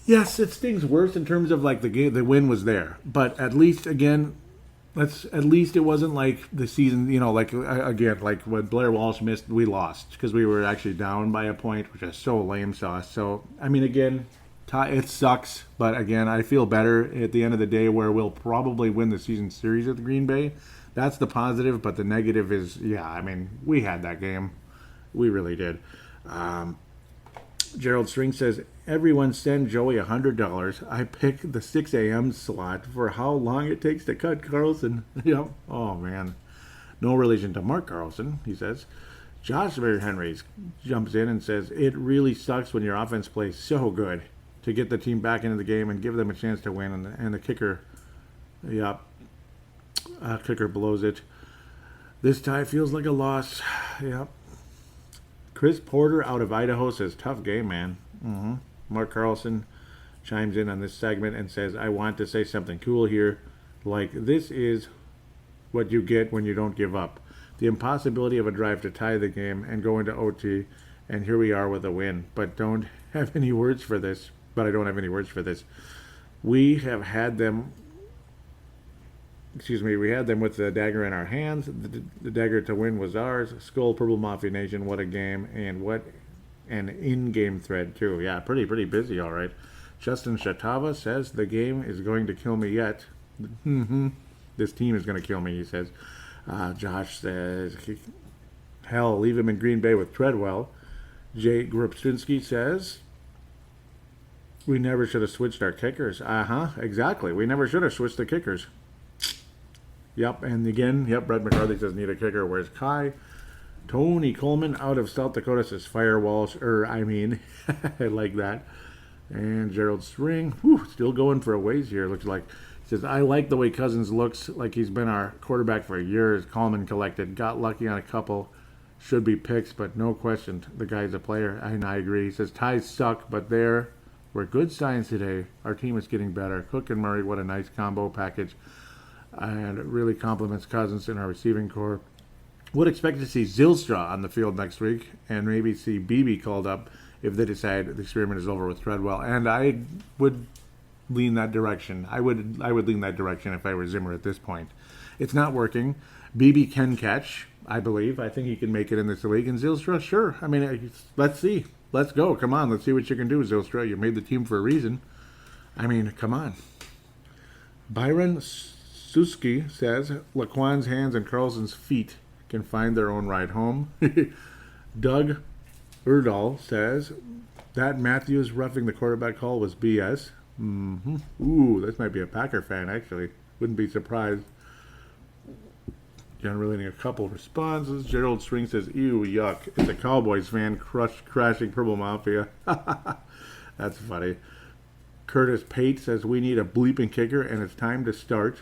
Yes, it stings worse in terms of like the win was there, but at least again, at least it wasn't like the season, like when Blair Walsh missed, we lost because we were actually down by a point, which is so lame sauce. So I mean, again, it sucks, but again, I feel better at the end of the day where we'll probably win the season series at the Green Bay. That's the positive, but the negative is, we had that game. We really did. Gerald String says, everyone send Joey $100. I pick the 6 a.m. slot for how long it takes to cut Carlson. Yep. Oh, man. No relation to Mark Carlson, he says. Josh Henry jumps in and says, it really sucks when your offense plays so good to get the team back into the game and give them a chance to win. And the kicker, kicker blows it. This tie feels like a loss. Yep. Chris Porter out of Idaho says, tough game, man. Mark Carlson chimes in on this segment and says, I want to say something cool here. Like, this is what you get when you don't give up. The impossibility of a drive to tie the game and go into OT, and here we are with a win. But I don't have any words for this. We had them with the dagger in our hands. The dagger to win was ours. Skull, Purple Mafia Nation, what a game, and what an in-game thread, too. Yeah, pretty busy, all right. Justin Shatava says, the game is going to kill me yet. This team is going to kill me, he says. Josh says, hell, leave him in Green Bay with Tredwell. Jay Grubstinski says, we never should have switched our kickers. Exactly. We never should have switched the kickers. Yep, and again, Brett McCarthy says, need a kicker. Where's Kai? Tony Coleman out of South Dakota says, firewalls. I like that. And Gerald String, still going for a ways here, looks like. He says, I like the way Cousins looks like he's been our quarterback for years. Calm and collected. Got lucky on a couple. Should be picks, but no question. The guy's a player. And I agree. He says, ties suck, but there were good signs today. Our team is getting better. Cook and Murray, what a nice combo package. And it really compliments Cousins in our receiving core. Would expect to see Zylstra on the field next week and maybe see BB called up if they decide the experiment is over with Tredwell. And I would lean that direction. I would lean that direction if I were Zimmer at this point. It's not working. BB can catch, I believe. I think he can make it in this league. And Zylstra, sure. Let's see. Let's go. Come on. Let's see what you can do, Zylstra. You made the team for a reason. Come on. Byron Suski says, Laquan's hands and Carlson's feet can find their own ride home. Doug Erdahl says, that Matthews roughing the quarterback call was BS. Ooh, this might be a Packer fan, actually. Wouldn't be surprised. Generating a couple responses. Gerald String says, ew, yuck. It's a Cowboys fan crashing Purple Mafia. That's funny. Curtis Pate says, we need a bleeping kicker, and it's time to start.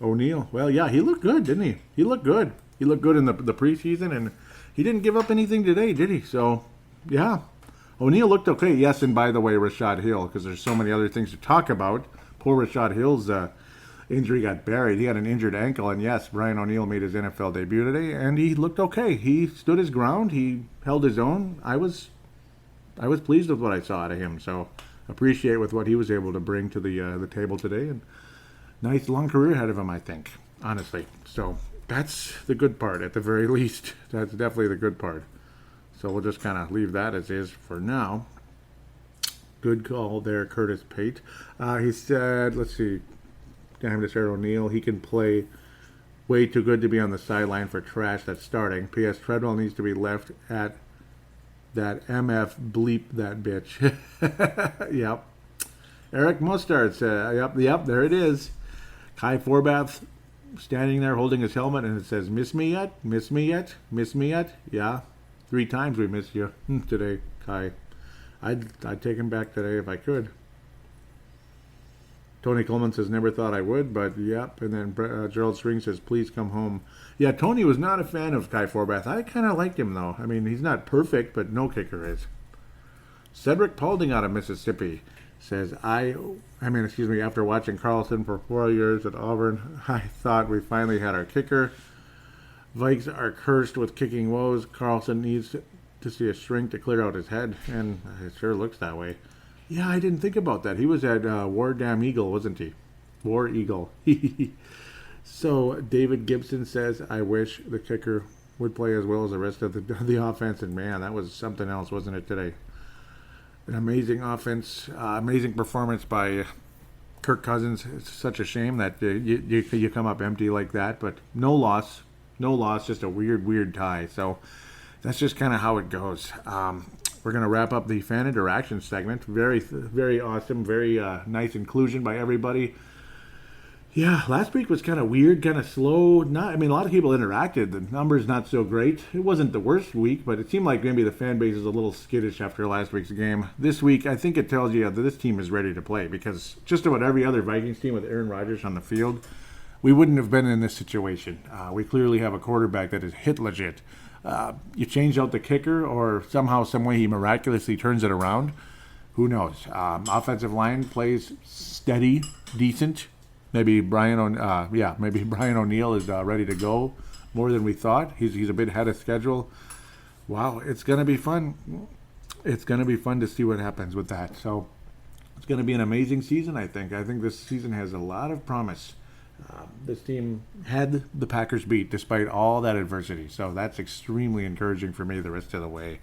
O'Neal. Well, yeah, he looked good, didn't he? He looked good. He looked good in the preseason, and he didn't give up anything today, did he? So, yeah. O'Neal looked okay. Yes, and by the way, Rashad Hill, because there's so many other things to talk about. Poor Rashad Hill's injury got buried. He had an injured ankle, and yes, Brian O'Neal made his NFL debut today, and he looked okay. He stood his ground. He held his own. I was pleased with what I saw out of him, so appreciate with what he was able to bring to the table today, and nice long career ahead of him, I think, honestly. So that's the good part, at the very least. That's definitely the good part. So we'll just kind of leave that as is for now. Good call there, Curtis Pate. He said, let's see, damn this O'Neal, he can play way too good to be on the sideline for trash that's starting. P.S. Tredwell needs to be left at that MF bleep that bitch. Yep. Eric Mustard said, yep, there it is. Kai Forbath standing there holding his helmet, and it says, miss me yet? Miss me yet? Miss me yet? Yeah. 3 times we missed you today, Kai. I'd take him back today if I could. Tony Coleman says, never thought I would, but yep. And then Gerald String says, please come home. Yeah, Tony was not a fan of Kai Forbath. I kind of liked him, though. He's not perfect, but no kicker is. Cedric Paulding out of Mississippi says, after watching Carlson for 4 years at Auburn, I thought we finally had our kicker. Vikes are cursed with kicking woes. Carlson needs to see a shrink to clear out his head, and it sure looks that way. Yeah, I didn't think about that. He was at War Damn Eagle, wasn't he? War Eagle. So David Gibson says, I wish the kicker would play as well as the rest of the offense, and man, that was something else, wasn't it, today? An amazing offense, amazing performance by Kirk Cousins. It's such a shame that you come up empty like that, but no loss, just a weird tie. So that's just kind of how it goes. We're going to wrap up the fan interaction segment. Very, very awesome, very nice inclusion by everybody. Yeah, last week was kind of weird, kind of slow. I mean, a lot of people interacted. The numbers not so great. It wasn't the worst week, but it seemed like maybe the fan base is a little skittish after last week's game. This week, I think it tells you that this team is ready to play because just about every other Vikings team with Aaron Rodgers on the field, we wouldn't have been in this situation. We clearly have a quarterback that is hit legit. You change out the kicker, or somehow, some way, he miraculously turns it around. Who knows? Offensive line plays steady, decent. Maybe Brian O'Neill is ready to go more than we thought. He's a bit ahead of schedule. Wow, it's going to be fun. It's going to be fun to see what happens with that. So it's going to be an amazing season, I think. I think this season has a lot of promise. This team had the Packers beat despite all that adversity. So that's extremely encouraging for me the rest of the way.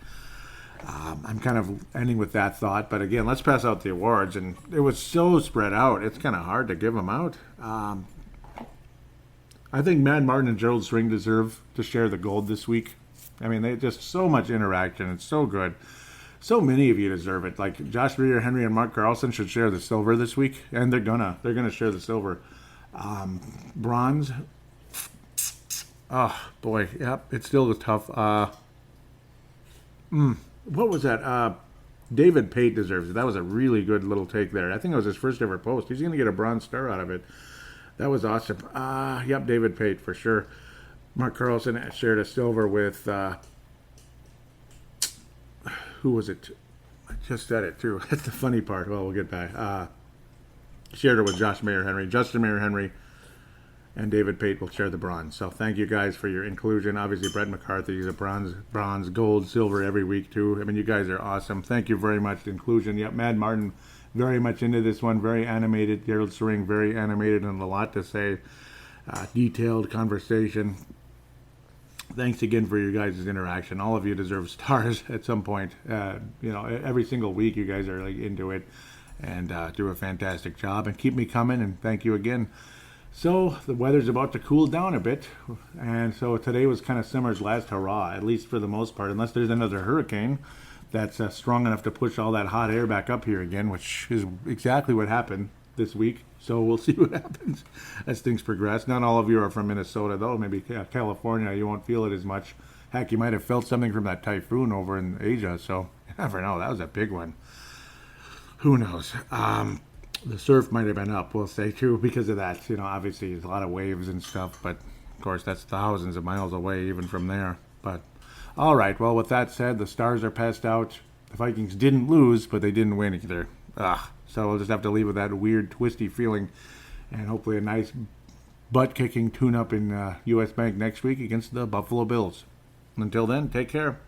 I'm kind of ending with that thought, but again, let's pass out the awards. And it was so spread out, it's kind of hard to give them out. I think Mad Martin and Gerald Swing deserve to share the gold this week. I mean, they just so much interaction. It's so good. So many of you deserve it. Like Josh Reeder, Henry, and Mark Carlson should share the silver this week, and they're gonna share the silver. Bronze. Oh boy, yep, it still was tough. What was that? David Pate deserves it. That was a really good little take there. I think it was his first ever post. He's going to get a bronze star out of it. That was awesome. Yep, David Pate for sure. Mark Carlson shared a silver with, who was it? I just said it too. That's the funny part. Well, we'll get back. Shared it with Justin Mayer Henry, and David Pate will share the bronze. So thank you guys for your inclusion. Obviously, Brett McCarthy is a bronze, gold, silver every week too. I mean, you guys are awesome. Thank you very much for inclusion. Yep, Mad Martin, very much into this one. Very animated. Gerald Sring, very animated and a lot to say. Detailed conversation. Thanks again for your guys' interaction. All of you deserve stars at some point. Every single week you guys are like into it and do a fantastic job. And keep me coming, and thank you again. So the weather's about to cool down a bit, and so today was kind of summer's last hurrah, at least for the most part, unless there's another hurricane that's strong enough to push all that hot air back up here again, which is exactly what happened this week. So we'll see what happens as things progress. Not all of you are from Minnesota, though. Maybe California, you won't feel it as much. Heck, you might have felt something from that typhoon over in Asia, so you never know. That was a big one. Who knows? The surf might have been up, we'll say, too, because of that. Obviously, there's a lot of waves and stuff, but, of course, that's thousands of miles away even from there. But, all right, well, with that said, the stars are passed out. The Vikings didn't lose, but they didn't win either. So we'll just have to leave with that weird, twisty feeling, and hopefully a nice butt-kicking tune-up in U.S. Bank next week against the Buffalo Bills. Until then, take care.